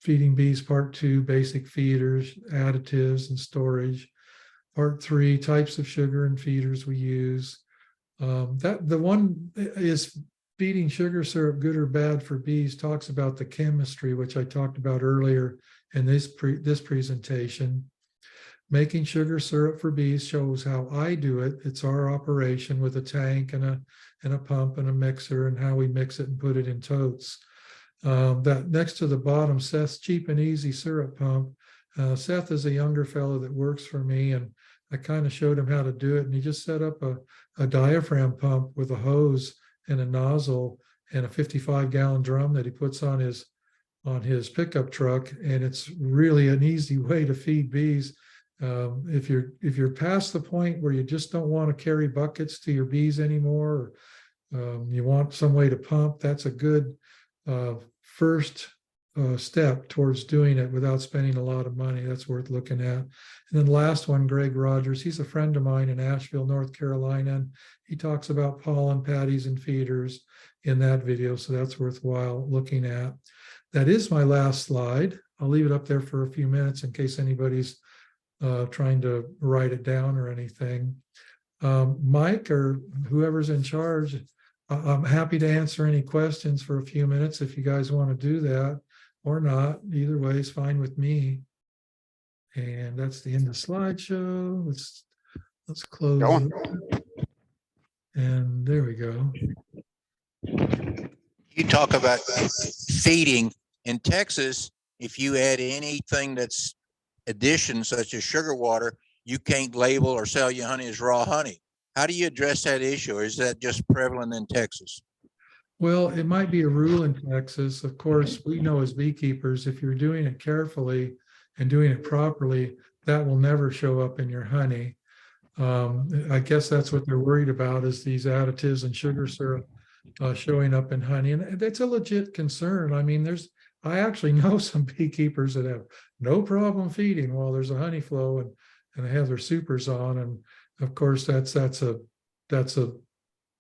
Feeding Bees Part 2, Basic Feeders, Additives and Storage. Part 3, Types of Sugar and Feeders we use. The one is Feeding Sugar Syrup Good or Bad for Bees, talks about the chemistry, which I talked about earlier in this presentation. Making Sugar Syrup for Bees shows how I do it. It's our operation with a tank and a pump and a mixer, and how we mix it and put it in totes. That next to the bottom, Seth's Cheap and Easy Syrup Pump. Seth is a younger fellow that works for me, and I kind of showed him how to do it, and he just set up a diaphragm pump with a hose and a nozzle and a 55-gallon drum that he puts on his pickup truck, and it's really an easy way to feed bees. If you're past the point where you just don't want to carry buckets to your bees anymore, or you want some way to pump, that's a good first step towards doing it without spending a lot of money. That's worth looking at. And then the last one, Greg Rogers, he's a friend of mine in Asheville, North Carolina, and he talks about pollen patties and feeders in that video, so that's worthwhile looking at. That is my last slide. I'll leave it up there for a few minutes in case anybody's trying to write it down or anything. Mike or whoever's in charge, I'm happy to answer any questions for a few minutes if you guys want to do that, or not. Either way is fine with me. And that's the end of the slideshow. Let's close it. And there we go. You talk about feeding in Texas. If you add anything that's addition, such as sugar water, you can't label or sell your honey as raw honey. How do you address that issue, or is that just prevalent in Texas? Well, it might be a rule in Texas. Of course, we know as beekeepers, if you're doing it carefully and doing it properly, that will never show up in your honey. I guess that's what they're worried about, is these additives and sugar syrup showing up in honey. And that's a legit concern. I mean, I actually know some beekeepers that have no problem feeding while there's a honey flow and they have their supers on. And of course, that's a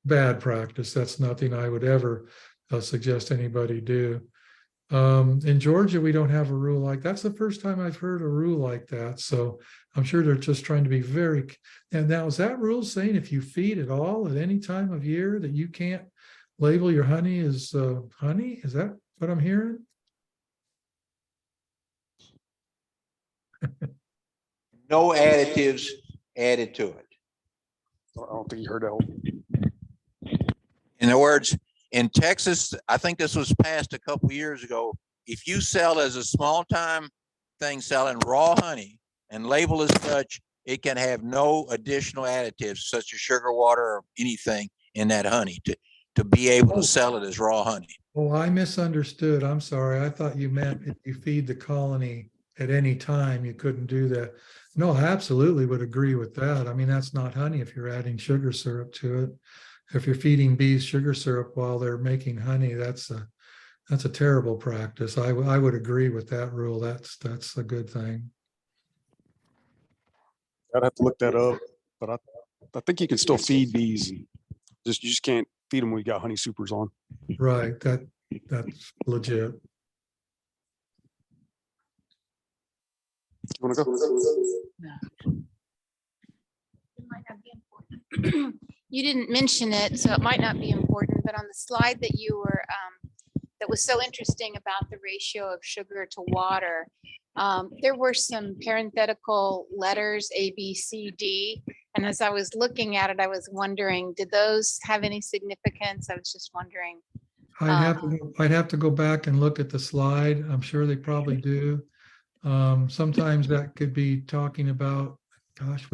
bad practice. That's nothing I would ever suggest anybody do. In Georgia, we don't have a rule like that's the first time I've heard a rule like that. So I'm sure they're just trying to be very. And now, is that rule saying if you feed at all at any time of year that you can't label your honey as honey? Is that what I'm hearing? No additives added to it. I don't think you heard that one. In other words, in Texas, I think this was passed a couple years ago. If you sell as a small time thing selling raw honey and label as such, it can have no additional additives such as sugar water or anything in that honey to be able to sell it as raw honey. Oh, I misunderstood. I'm sorry. I thought you meant if you feed the colony at any time, you couldn't do that. No, I absolutely would agree with that. I mean, that's not honey if you're adding sugar syrup to it. If you're feeding bees sugar syrup while they're making honey, that's a terrible practice. I would agree with that rule. That's a good thing. I'd have to look that up, but I think you can still feed bees. You just can't feed them when you got honey supers on. Right. That's legit. You want to go? It might not be important. You didn't mention it, so it might not be important, but on the slide that you were, that was so interesting about the ratio of sugar to water, there were some parenthetical letters, A, B, C, D. And as I was looking at it, I was wondering, did those have any significance? I was just wondering. I'd have to go back and look at the slide. I'm sure they probably do. Sometimes that could be talking about, gosh,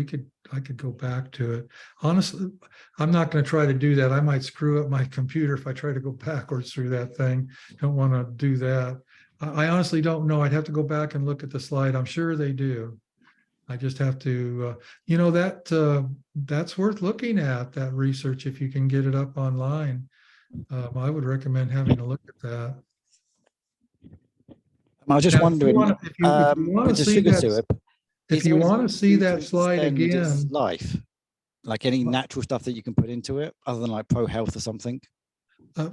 I could go back to it. Honestly, I'm not going to try to do that. I might screw up my computer if I try to go backwards through that thing. Don't want to do that. I honestly don't know. I'd have to go back and look at the slide. I'm sure they do. I just have to, that's worth looking at, that research, if you can get it up online. I would recommend having a look at that. I was just Now, wondering, if you want with to the see sugar that, syrup, if is you there want to anything see you do that to slide extend its again, life, like any natural stuff that you can put into it, other than like Pro Health or something.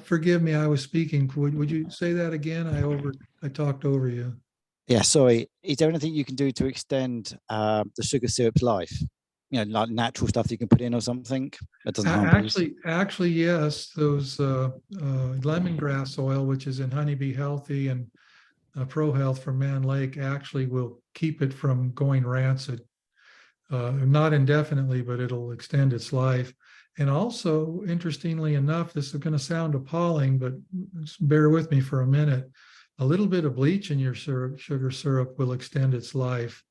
forgive me, I was speaking. Would you say that again? I talked over you. Yeah, sorry. Is there anything you can do to extend the sugar syrup's life? You know, like natural stuff that you can put in or something that doesn't harm bees? Actually, yes. Those lemongrass oil, which is in Honeybee Healthy and Pro Health from Man Lake, actually will keep it from going rancid. Not indefinitely, but it'll extend its life. And also, interestingly enough, this is going to sound appalling, but bear with me for a minute. A little bit of bleach in your sugar syrup will extend its life.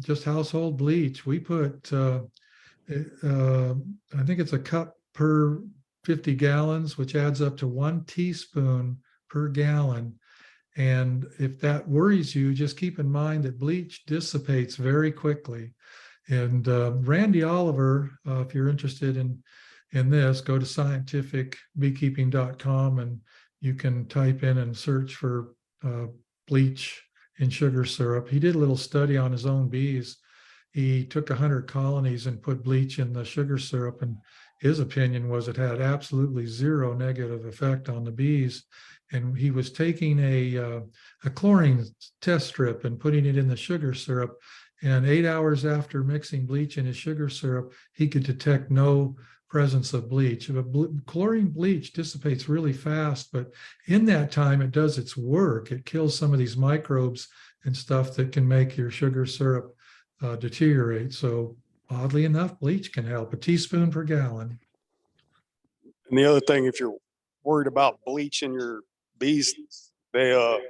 Just household bleach. We put, I think it's a cup per 50 gallons, which adds up to 1 teaspoon per gallon. And if that worries you, just keep in mind that bleach dissipates very quickly. And Randy Oliver, if you're interested in this, go to scientificbeekeeping.com and you can type in and search for bleach in sugar syrup. He did a little study on his own bees. He took 100 colonies and put bleach in the sugar syrup, and his opinion was it had absolutely zero negative effect on the bees. And he was taking a chlorine test strip and putting it in the sugar syrup. And 8 hours after mixing bleach in his sugar syrup, he could detect no presence of bleach. Chlorine bleach dissipates really fast, but in that time, it does its work. It kills some of these microbes and stuff that can make your sugar syrup deteriorate. So oddly enough, bleach can help, a teaspoon per gallon. And the other thing, if you're worried about bleach in your bees, they're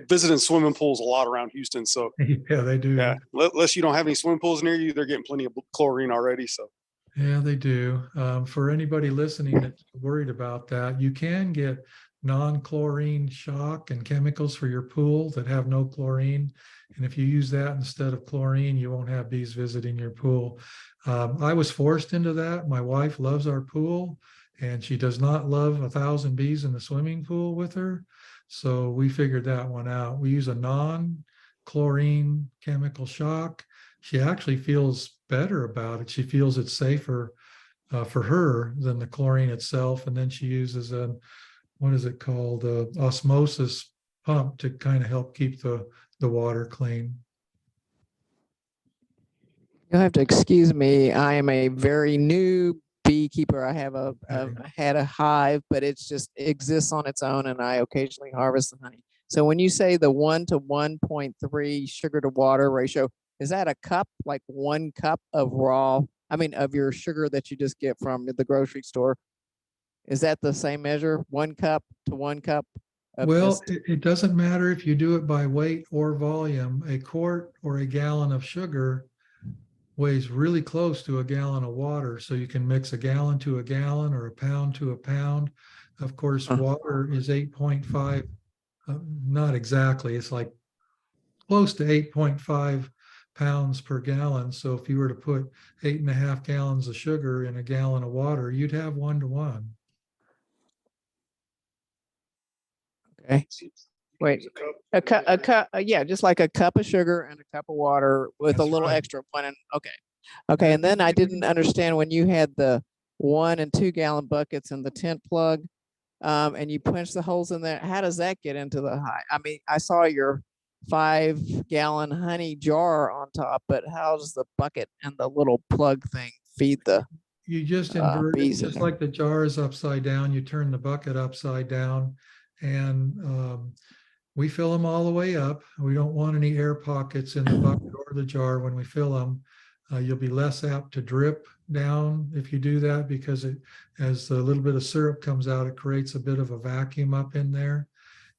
visiting swimming pools a lot around Houston. So Yeah, they do. yeah, unless you don't have any swimming pools near you, they're getting plenty of chlorine already. So Yeah, they do. For anybody listening that's worried about that, you can get non-chlorine shock and chemicals for your pool that have no chlorine. And if you use that instead of chlorine, you won't have bees visiting your pool. I was forced into that. My wife loves our pool, and she does not love 1,000 bees in the swimming pool with her. So we figured that one out. We use a non-chlorine chemical shock. She actually feels better about it. She feels it's safer for her than the chlorine itself. And then she uses what is it called? Osmosis pump to kind of help keep the water clean. You'll have to excuse me. I am a very new beekeeper. I have had a hive, but it exists on its own, and I occasionally harvest the honey. So when you say the 1 to 1.3 sugar to water ratio, is that a cup, like 1 cup of of your sugar that you just get from the grocery store? Is that the same measure, 1 cup to 1 cup? Of Well, this? it doesn't matter if you do it by weight or volume. A quart or a gallon of sugar weighs really close to a gallon of water. So you can mix a gallon to a gallon or a pound to a pound. Of course, water is 8.5, not exactly, it's like close to 8.5 pounds per gallon. So if you were to put 8.5 gallons of sugar in a gallon of water, you'd have 1-to-1. Okay. Wait, yeah, just like a cup of sugar and a cup of water with a That's little right. extra one. Okay. And then I didn't understand when you had the 1 and 2 gallon buckets and the tent plug, and you punch the holes in there. How does that get into the high? I mean, I saw your 5-gallon honey jar on top, but how does the bucket and the little plug thing feed the You just invert it, bees in just there? like the jar is upside down, you turn the bucket upside down, and we fill them all the way up. We don't want any air pockets in the bucket or the jar when we fill them. You'll be less apt to drip down if you do that, because as a little bit of syrup comes out, it creates a bit of a vacuum up in there.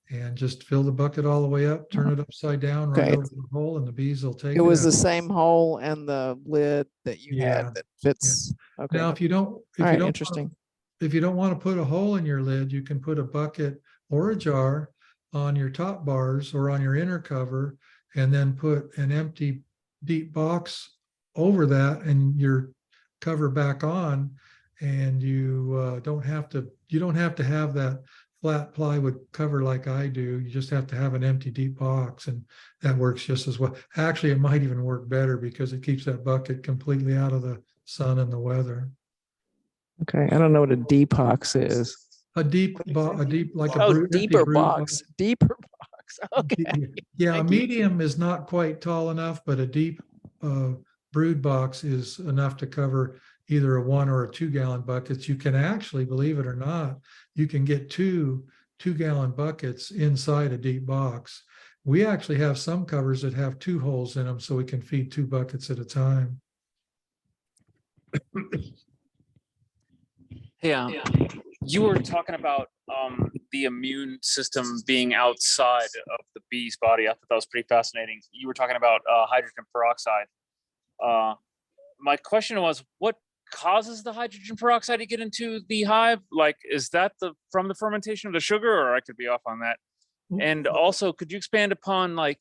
And just fill the bucket all the way up, turn it upside down, right Okay. over the hole, and the bees will take It it was out. the same hole and the lid that you Yeah, had that fits. Okay. Now, All if you don't right, wanna- interesting. if you don't want to put a hole in your lid, you can put a bucket or a jar on your top bars or on your inner cover, and then put an empty deep box over that and your cover back on. And you don't have to have that flat plywood cover like I do. You just have to have an empty deep box, and that works just as well. Actually, it might even work better because it keeps that bucket completely out of the sun and the weather. Okay, I don't know what a depox is. A deep like a Oh, empty deeper brood box, deeper box. Okay. Yeah, a Thank you. medium is not quite tall enough, but a deep brood box is enough to cover either a 1 or a 2 gallon buckets. You can actually, believe it or not, you can get two 2-gallon buckets inside a deep box. We actually have some covers that have 2 holes in them, so we can feed 2 buckets at a time. Yeah, you were talking about the immune system being outside of the bee's body. I thought that was pretty fascinating. You were talking about hydrogen peroxide. My question was, what causes the hydrogen peroxide to get into the hive? Like, is that from the fermentation of the sugar, or I could be off on that? And also, could you expand upon like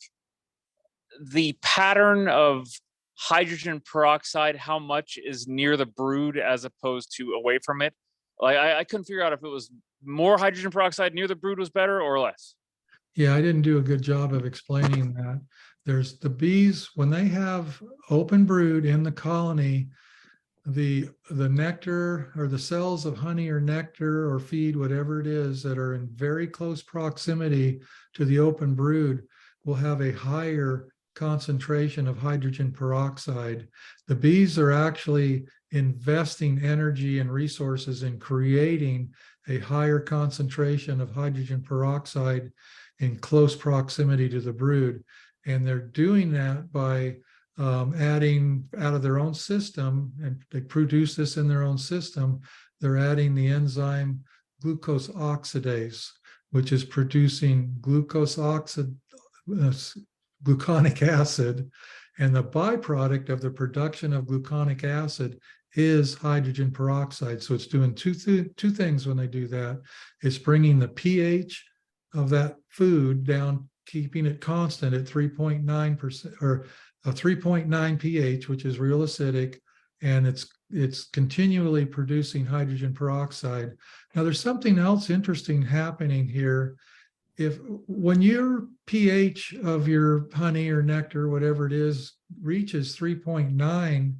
the pattern of hydrogen peroxide, how much is near the brood as opposed to away from it? Like, I couldn't figure out if it was more hydrogen peroxide near the brood was better or less. Yeah, I didn't do a good job of explaining that. There's the bees, when they have open brood in the colony, the nectar or the cells of honey or nectar or feed, whatever it is, that are in very close proximity to the open brood will have a higher concentration of hydrogen peroxide. The bees are actually investing energy and resources in creating a higher concentration of hydrogen peroxide in close proximity to the brood. And they're doing that by adding out of their own system, and they produce this in their own system. They're adding the enzyme glucose oxidase, which is producing gluconic acid. And the byproduct of the production of gluconic acid is hydrogen peroxide. So it's doing two things when they do that. It's bringing the pH of that food down, keeping it constant at 3.9% or a 3.9 pH, which is real acidic, and it's continually producing hydrogen peroxide. Now, there's something else interesting happening here. When your pH of your honey or nectar, whatever it is, reaches 3.9,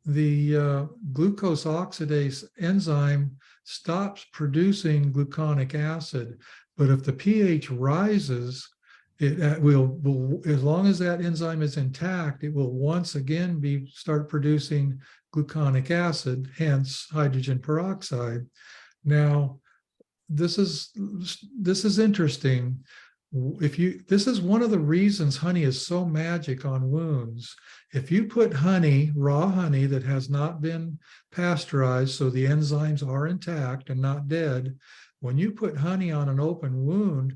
the glucose oxidase enzyme stops producing gluconic acid. But if the pH rises, it will, as long as that enzyme is intact, it will once again start producing gluconic acid, hence hydrogen peroxide. Now, this is interesting. This is one of the reasons honey is so magic on wounds. If you put honey, raw honey that has not been pasteurized, so the enzymes are intact and not dead, when you put honey on an open wound,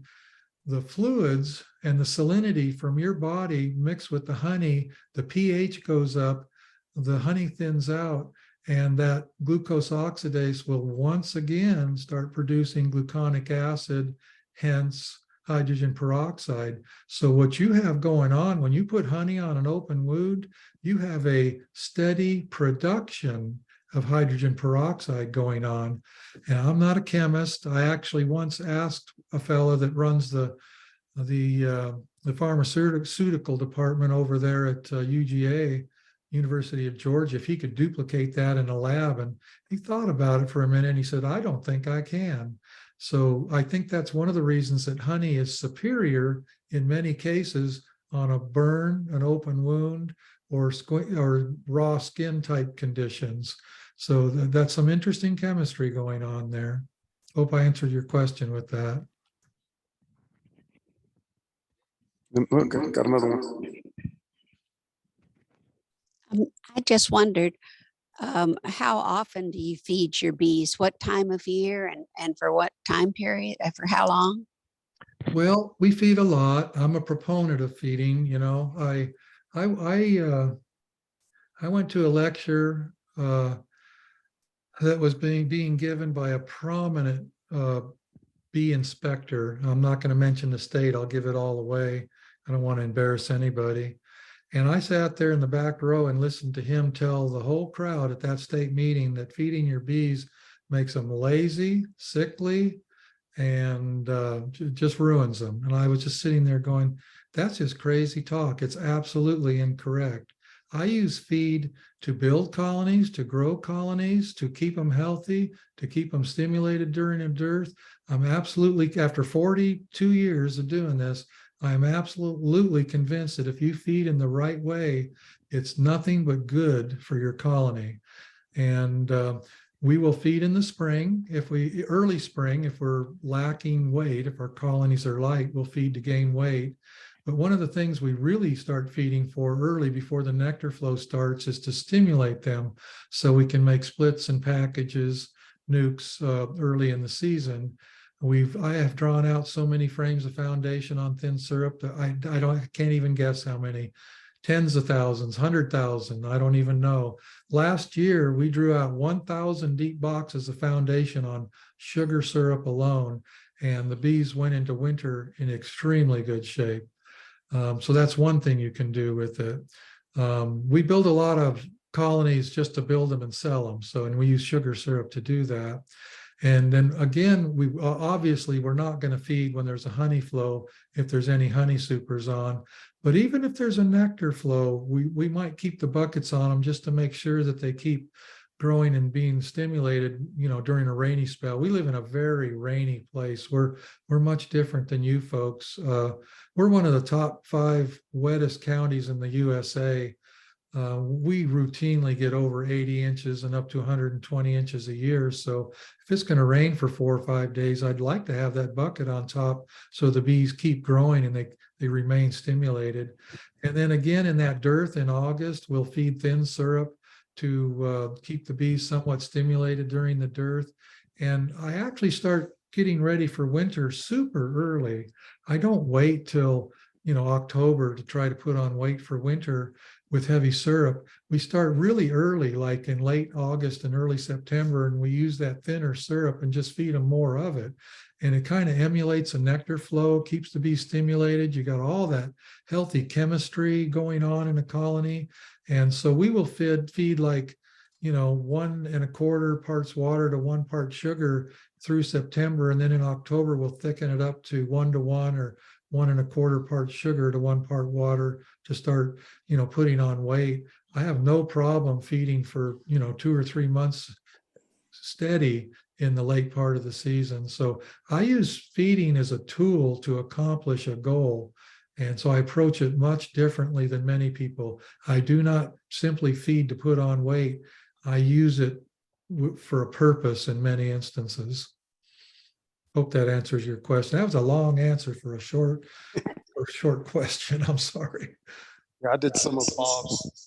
the fluids and the salinity from your body mix with the honey, the pH goes up, the honey thins out, and that glucose oxidase will once again start producing gluconic acid, hence hydrogen peroxide. So what you have going on when you put honey on an open wound, you have a steady production of hydrogen peroxide going on. And I'm not a chemist. I actually once asked a fellow that runs the pharmaceutical department over there at UGA, University of Georgia, if he could duplicate that in a lab. And he thought about it for a minute and he said, I don't think I can. So I think that's one of the reasons that honey is superior in many cases on a burn, an open wound, or raw skin type conditions. So that's some interesting chemistry going on there. Hope I answered your question with that. Okay, got another one. I just wondered, how often do you feed your bees? What time of year and for what time period? For how long? Well, we feed a lot. I'm a proponent of feeding. You know, I went to a lecture that was being given by a prominent bee inspector. I'm not going to mention the state. I'll give it all away. I don't want to embarrass anybody. And I sat there in the back row and listened to him tell the whole crowd at that state meeting that feeding your bees makes them lazy, sickly, and just ruins them. And I was just sitting there going, that's just crazy talk. It's absolutely incorrect. I use feed to build colonies, to grow colonies, to keep them healthy, to keep them stimulated during a dearth. I'm absolutely, after 42 years of doing this, I am absolutely convinced that if you feed in the right way, it's nothing but good for your colony. And we will feed in the spring. Early spring, if we're lacking weight, if our colonies are light, we'll feed to gain weight. But one of the things we really start feeding for early before the nectar flow starts is to stimulate them so we can make splits and packages, nukes early in the season. I have drawn out so many frames of foundation on thin syrup that I can't even guess how many. Tens of thousands, 100,000, I don't even know. Last year, we drew out 1,000 deep boxes of foundation on sugar syrup alone, and the bees went into winter in extremely good shape. So that's one thing you can do with it. We build a lot of colonies just to build them and sell them. And we use sugar syrup to do that. And then again, obviously we're not going to feed when there's a honey flow if there's any honey supers on. But even if there's a nectar flow, we might keep the buckets on them just to make sure that they keep growing and being stimulated, you know, during a rainy spell. We live in a very rainy place. We're much different than you folks. We're one of the top 5 wettest counties in the USA. We routinely get over 80 inches and up to 120 inches a year. So if it's going to rain for 4 or 5 days, I'd like to have that bucket on top so the bees keep growing and they remain stimulated. And then again, in that dearth in August, we'll feed thin syrup to keep the bees somewhat stimulated during the dearth. And I actually start getting ready for winter super early. I don't wait till, you know, October to try to put on weight for winter with heavy syrup. We start really early, like in late August and early September, and we use that thinner syrup and just feed them more of it. And it kind of emulates a nectar flow, keeps the bees stimulated. You got all that healthy chemistry going on in a colony. And so we will feed like, you know, 1 1/4 parts water to 1 part sugar through September. And then in October, we'll thicken it up to 1 to 1 or 1 1/4 parts sugar to 1 part water to start, you know, putting on weight. I have no problem feeding for, you know, 2 or 3 months steady in the late part of the season. So I use feeding as a tool to accomplish a goal. And so I approach it much differently than many people. I do not simply feed to put on weight. I use it for a purpose in many instances. Hope that answers your question. That was a long answer for a short question. I'm sorry. Yeah, I did some of Bob's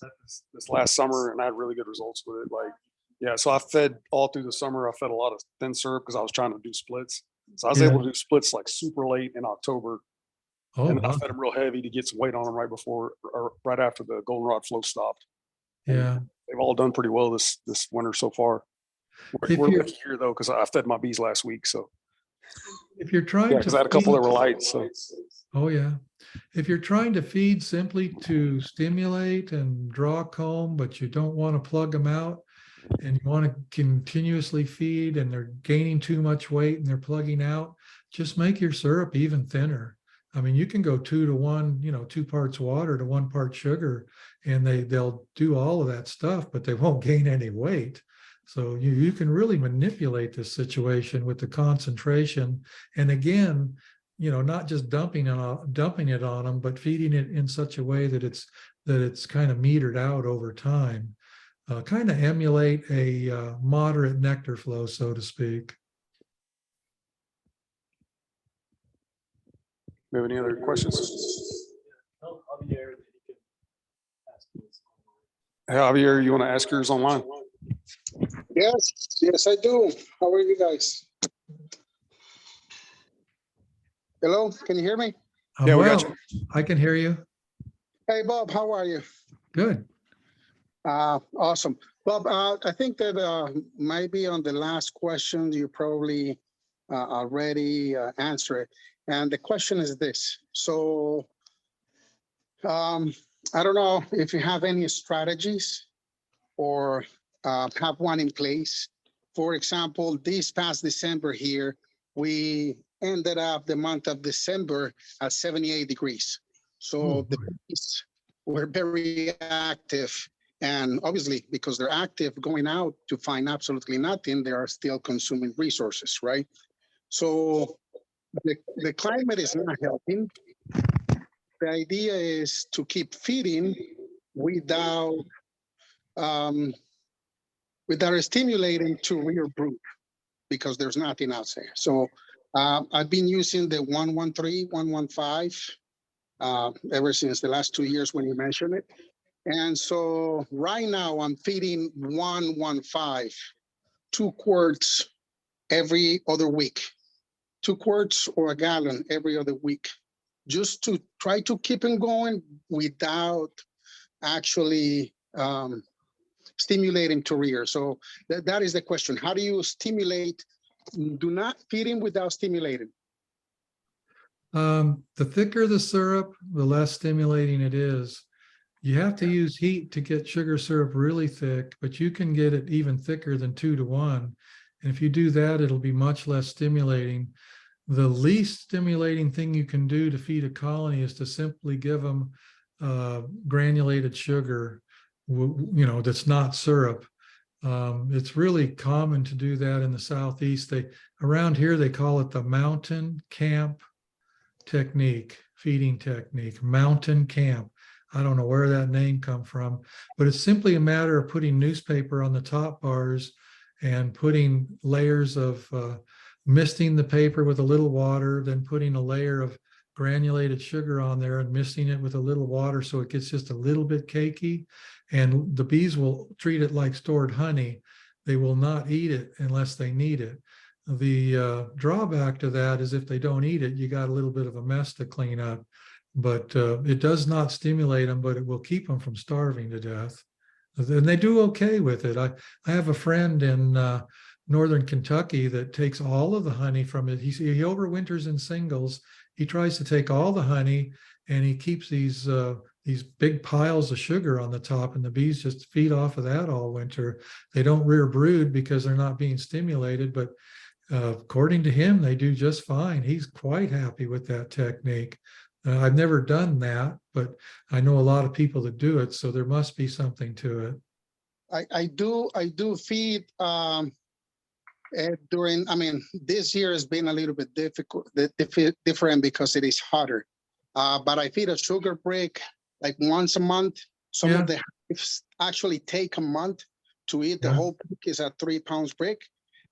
this last summer and I had really good results with it. Like, yeah, so I fed all through the summer. I fed a lot of thin syrup because I was trying to do splits. So I was Yeah. able to do splits like super late in October. Oh, And I wow. fed them real heavy to get some weight on them right before or right after the goldenrod flow stopped. Yeah. They've all done pretty well this winter so far. If We're you're- lucky here though, because I fed my bees last week. So If you're trying yeah, to because I had a couple feed- that were light. So Oh, yeah. If you're trying to feed simply to stimulate and draw comb, but you don't want to plug them out and you want to continuously feed and they're gaining too much weight and they're plugging out, just make your syrup even thinner. I mean, you can go 2 to 1, 2 parts water to 1 part sugar, and they'll do all of that stuff, but they won't gain any weight. So you can really manipulate this situation with the concentration. And again, not just dumping it on them, but feeding it in such a way that it's kind of metered out over time. Kind of emulate a moderate nectar flow, so to speak. you have any other questions? Hey, Javier, you want to ask yours online? Yes, I do. How are you guys? Hello, can you hear me? Yeah, we got Well, I can hear you. Hey, Bob, how are you? Good. Awesome. Bob, I think that maybe on the last question, you probably already answered it. And the question is this. So I don't know if you have any strategies or have one in place. For example, this past December here, we ended up the month of December at 78 degrees. So the bees were very active. And obviously, because they're active, going out to find absolutely nothing, they are still consuming resources, right? So the climate is not helping. The idea is to keep feeding without stimulating to rear brood, because there's nothing out there. So I've been using the 113, 115 ever since the last 2 years when you mentioned it. And so right now I'm feeding 115, 2 quarts every other week, 2 quarts or a gallon every other week, just to try to keep it going without actually stimulating to rear. So that is the question. How do you stimulate? Do not feed him without stimulating. The thicker the syrup, the less stimulating it is. You have to use heat to get sugar syrup really thick, but you can get it even thicker than 2 to 1. And if you do that, it'll be much less stimulating. The least stimulating thing you can do to feed a colony is to simply give them granulated sugar, that's not syrup. It's really common to do that in the Southeast. Around here, they call it the mountain camp technique, feeding technique, mountain camp. I don't know where that name come from, but it's simply a matter of putting newspaper on the top bars and putting layers of misting the paper with a little water, then putting a layer of granulated sugar on there and misting it with a little water so it gets just a little bit cakey. And the bees will treat it like stored honey. They will not eat it unless they need it. The drawback to that is if they don't eat it, you got a little bit of a mess to clean up. But it does not stimulate them, but it will keep them from starving to death. And they do okay with it. I have a friend in northern Kentucky that takes all of the honey from it. He overwinters in singles. He tries to take all the honey and he keeps these big piles of sugar on the top, and the bees just feed off of that all winter. They don't rear brood because they're not being stimulated, but according to him, they do just fine. He's quite happy with that technique. I've never done that, but I know a lot of people that do it, so there must be something to it. I do feed during, this year has been a little bit different because it is hotter. But I feed a sugar break like once a month. Some of the hives actually take a month to eat. The whole brick is a 3 pounds brick.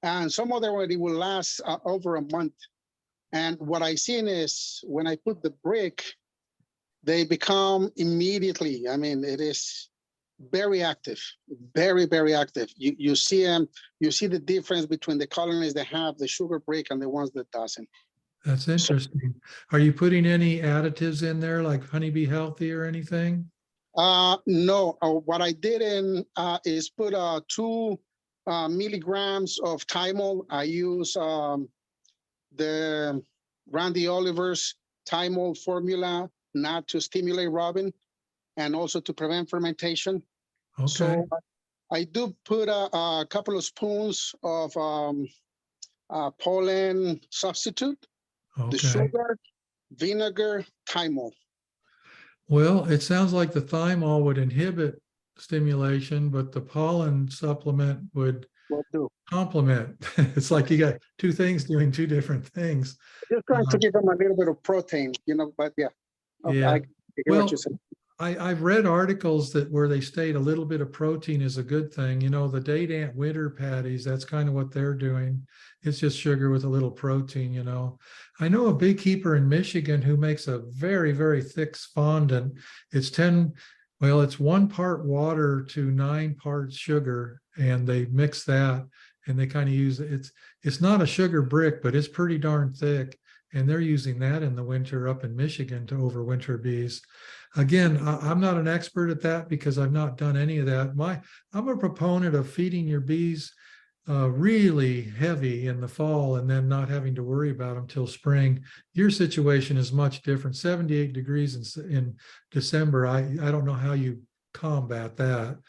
and some of them it will last over a month. And what I seen is when I put the brick, they become immediately, I mean, it is very active, very, very active. You see them, you see the difference between the colonies that have the sugar brick and the ones that doesn't. That's interesting. Are you putting any additives in there like Honeybee Healthy or anything? No, what I did is put 2 milligrams of thymol. I use the Randy Oliver's thymol formula, not to stimulate rubbing and also to prevent fermentation. Okay. So I do put a couple of spoons of pollen substitute, the Okay. sugar, vinegar, thymol. Well, it sounds like the thymol would inhibit stimulation, but the pollen supplement would Will do. complement. It's like you got 2 things doing 2 different things. Just trying to give them a little bit of protein, but yeah. Okay, Yeah. I hear Well, what you said. I've read articles that where they state a little bit of protein is a good thing. You know, the date ant winter patties, that's kind of what they're doing. It's just sugar with a little protein, you know. I know a beekeeper in Michigan who makes a very, very thick fondant. It's 1 part water to 9 parts sugar, and they mix that and they kind of use it's not a sugar brick, but it's pretty darn thick. And they're using that in the winter up in Michigan to overwinter bees. Again, I'm not an expert at that because I've not done any of that. I'm a proponent of feeding your bees really heavy in the fall and then not having to worry about them till spring. Your situation is much different. 78 degrees in December. I don't know how you combat that.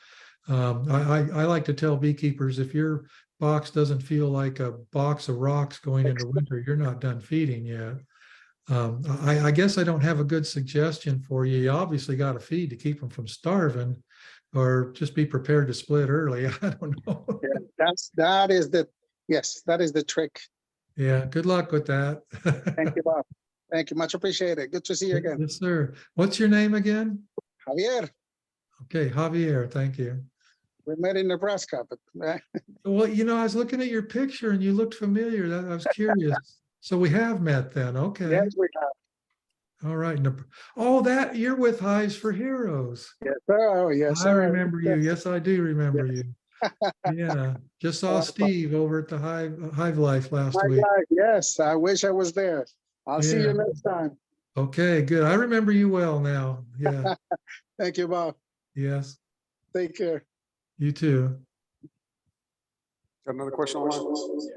I like to tell beekeepers, if your box doesn't feel like a box of rocks going into winter, you're not done feeding yet. I guess I don't have a good suggestion for you. You obviously got to feed to keep them from starving, or just be prepared to split early. I don't know. Yeah, that is the trick. Yeah, good luck with that. Thank you, Bob. Thank you, much appreciated. Good to see you again. Yes, sir. What's your name again? Javier, Okay, Javier, thank you. we met in Nebraska, but Well, you know, I was looking at your picture and you looked familiar. I was curious. So we have met then. Okay. yes, we have. All right. Oh, that you're with Hives for Heroes. Yes, sir. Oh, yes, I sir. remember you. Yes, I do remember you. Yeah. Just saw Steve over at the Hive Life last My week. God, yes, I wish I was there. I'll see Yeah. you next time. Okay, good. I remember you well now. Yeah. Thank you, Bob. Yes. Take care. You too. Got another question online?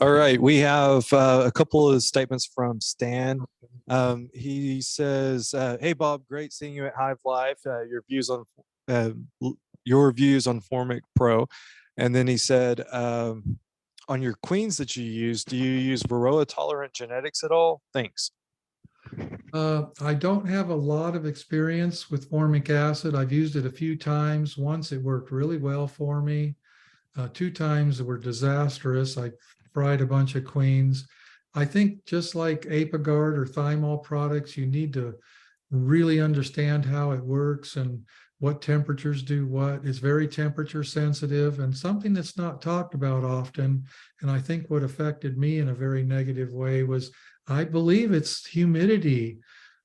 All right, we have a couple of statements from Stan. He says, "Hey Bob, great seeing you at Hive Life. Your views on Formic Pro," and then he said, "On your queens that you use, do you use Varroa tolerant genetics at all? Thanks." I don't have a lot of experience with formic acid. I've used it a few times. Once it worked really well for me. 2 times were disastrous. I fried a bunch of queens. I think just like Apogard or thymol products, you need to really understand how it works and what temperatures do what. It's very temperature sensitive, and something that's not talked about often. And I think what affected me in a very negative way was, I believe it's humidity.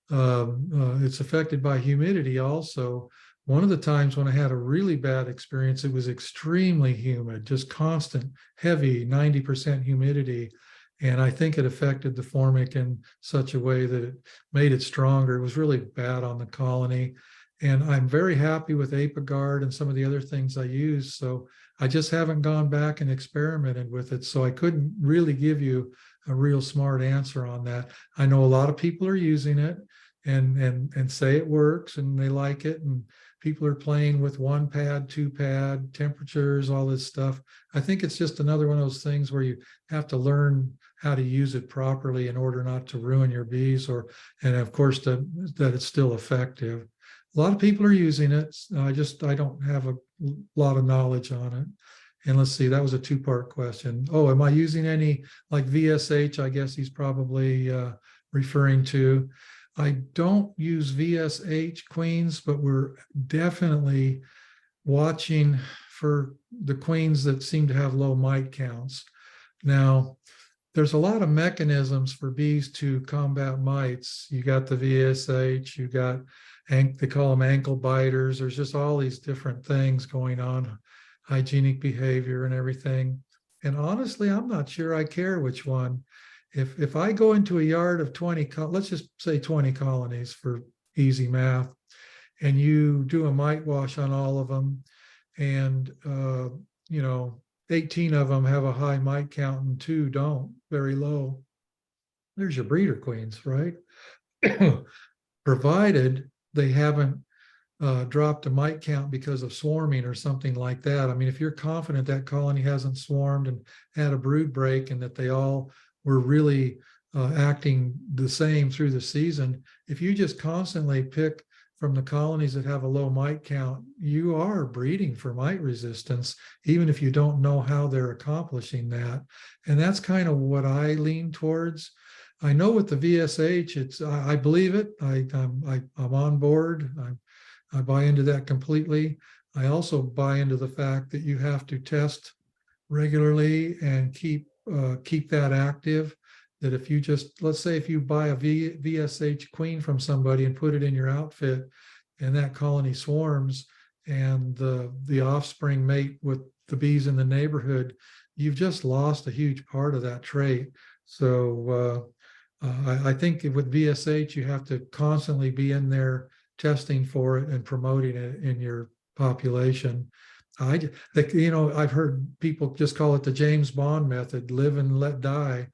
It's affected by humidity also. One of the times when I had a really bad experience, it was extremely humid, just constant, heavy, 90% humidity. And I think it affected the formic in such a way that it made it stronger. It was really bad on the colony. And I'm very happy with Apogard and some of the other things I use. So I just haven't gone back and experimented with it. So I couldn't really give you a real smart answer on that. I know a lot of people are using it and say it works and they like it. And people are playing with 1 pad, 2 pad, temperatures, all this stuff. I think it's just another one of those things where you have to learn how to use it properly in order not to ruin your bees, and of course that it's still effective. A lot of people are using it. I don't have a lot of knowledge on it. And let's see, that was a 2-part question. Oh, am I using any like VSH? I guess he's probably referring to. I don't use VSH queens, but we're definitely watching for the queens that seem to have low mite counts. Now, there's a lot of mechanisms for bees to combat mites. You got the VSH, you got, they call them ankle biters. There's just all these different things going on, hygienic behavior and everything. And honestly, I'm not sure I care which one. If I go into a yard of 20, let's just say 20 colonies for easy math, and you do a mite wash on all of them, and 18 of them have a high mite count and 2 don't, very low. There's your breeder queens, right? Provided they haven't dropped a mite count because of swarming or something like that. I mean, if you're confident that colony hasn't swarmed and had a brood break and that they all were really acting the same through the season, if you just constantly pick from the colonies that have a low mite count, you are breeding for mite resistance, even if you don't know how they're accomplishing that. And that's kind of what I lean towards. I know with the VSH, I believe it. I'm on board. I buy into that completely. I also buy into the fact that you have to test regularly and keep that active. That if you just, let's say if you buy a VSH queen from somebody and put it in your outfit and that colony swarms and the offspring mate with the bees in the neighborhood, you've just lost a huge part of that trait. So I think with VSH, you have to constantly be in there testing for it and promoting it in your population. I've heard people just call it the James Bond method, live and let die.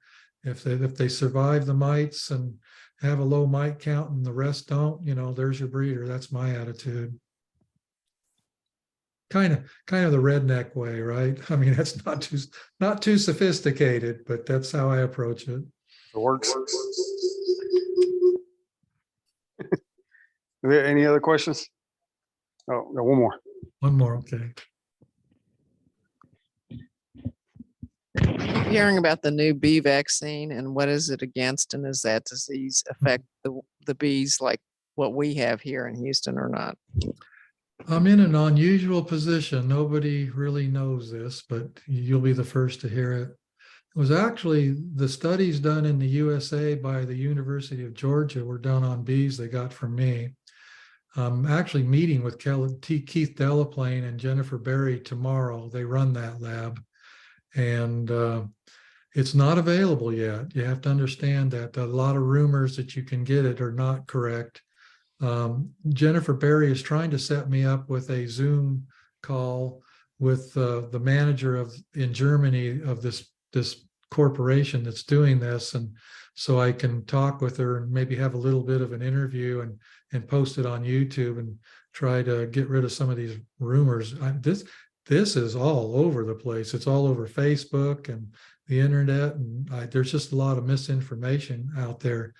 If they survive the mites and have a low mite count and the rest don't, there's your breeder. That's my attitude. Kind of the redneck way, right? I mean, that's not too sophisticated, but that's how I approach it. It works. Are there any other questions? Oh, got one more. One more, okay. Hearing about the new bee vaccine and what is it against, and does that disease affect the bees like what we have here in Houston or not? I'm in an unusual position. Nobody really knows this, but you'll be the first to hear it. It was actually the studies done in the USA by the University of Georgia were done on bees they got from me. I'm actually meeting with Keith Delaplane and Jennifer Berry tomorrow. They run that lab. And it's not available yet. You have to understand that a lot of rumors that you can get it are not correct. Jennifer Berry is trying to set me up with a Zoom call with the manager in Germany of this corporation that's doing this, and so I can talk with her and maybe have a little bit of an interview and post it on YouTube and try to get rid of some of these rumors. This is all over the place. It's all over Facebook and the internet, and there's just a lot of misinformation out there.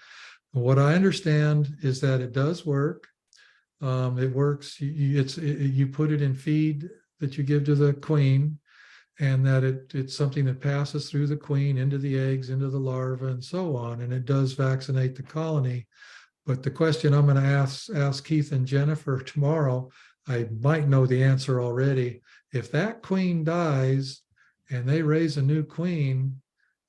What I understand is that it does work. It works. You put it in feed that you give to the queen, and that it's something that passes through the queen into the eggs, into the larva, and so on. And it does vaccinate the colony. But the question I'm going to ask Keith and Jennifer tomorrow, I might know the answer already. If that queen dies and they raise a new queen,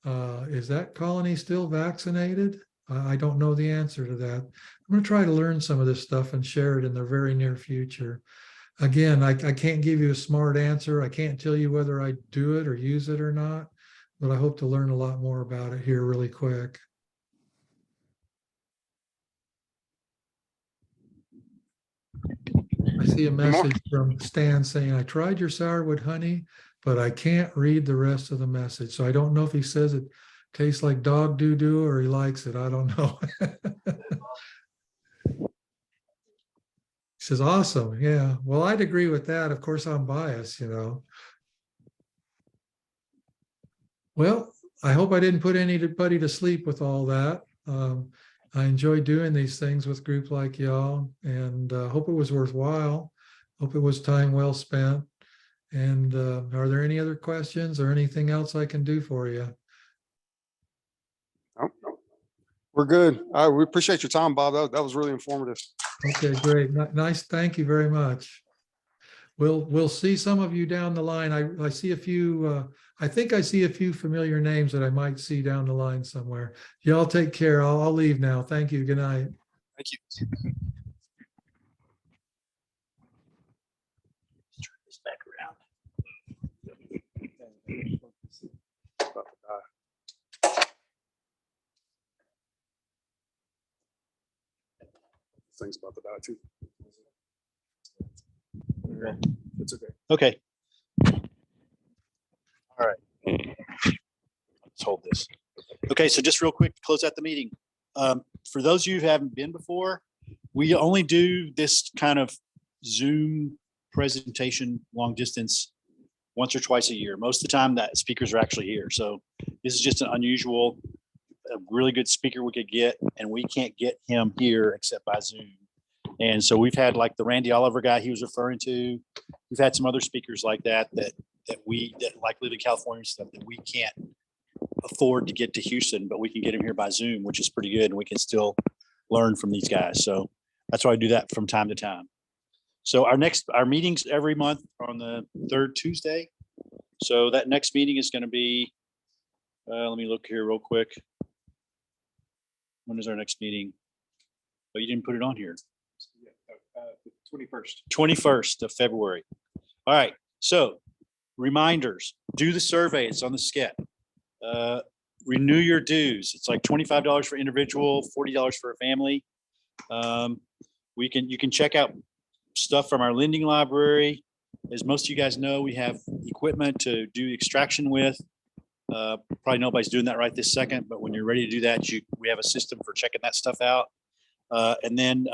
is that colony still vaccinated? I don't know the answer to that. I'm going to try to learn some of this stuff and share it in the very near future. Again, I can't give you a smart answer. I can't tell you whether I do it or use it or not, but I hope to learn a lot more about it here really quick. I see a message from Stan saying, I tried your sourwood honey, but I can't read the rest of the message. So I don't know if he says it tastes like dog doo-doo or he likes it. I don't know. He says, awesome. Yeah. Well, I'd agree with that. Of course, I'm biased, Well, I hope I didn't put anybody to sleep with all that. I enjoy doing these things with groups like y'all, and hope it was worthwhile. Hope it was time well spent. And are there any other questions or anything else I can do for you? Oh, we're good. We appreciate your time, Bob. That was really informative. Okay, great. Nice. Thank you very much. we'll see some of you down the line. I see a few, I think I see a few familiar names that I might see down the line somewhere. Y'all take care. I'll leave now. Thank you. Good night. Thank you. Turn this back around. About to die. Thing's about to die too. It's okay. Okay. All right. Let's hold this. Okay, so just real quick to close out the meeting. For those of you who haven't been before, we only do this kind of Zoom presentation long distance once or twice a year. Most of the time that speakers are actually here. So this is just an unusual, a really good speaker we could get, and we can't get him here except by Zoom. And so we've had like the Randy Oliver guy he was referring to. We've had some other speakers like that that like live in California and stuff that we can't afford to get to Houston, but we can get them here by Zoom, which is pretty good. And we can still learn from these guys. So that's why I do that from time to time. So our meetings every month are on the third Tuesday. So that next meeting is going to be, let me look here real quick. When is our next meeting? Oh, you didn't put it on here. 21st of February. All right. So reminders, do the survey. It's on the sketch. Renew your dues. It's like $25 for individual, $40 for a family. You can check out stuff from our lending library. As most of you guys know, we have equipment to do extraction with. Probably nobody's doing that right this second, but when you're ready to do that, we have a system for checking that stuff out. And then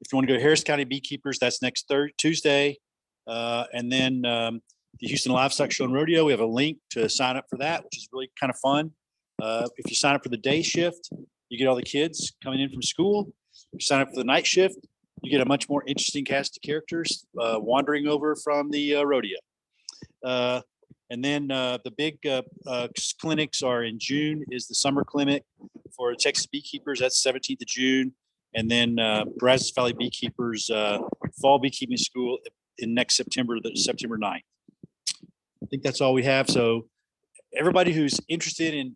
if you want to go to Harris County Beekeepers, that's next Tuesday. And then the Houston Livestock Show and Rodeo, we have a link to sign up for that, which is really kind of fun. If you sign up for the day shift, you get all the kids coming in from school. If you sign up for the night shift, you get a much more interesting cast of characters wandering over from the rodeo. And then the big clinics are in June is the summer clinic for Texas Beekeepers. That's 17th of June. And then Brazos Valley Beekeepers Fall Beekeeping School in next September, September 9th. I think that's all we have. So everybody who's interested in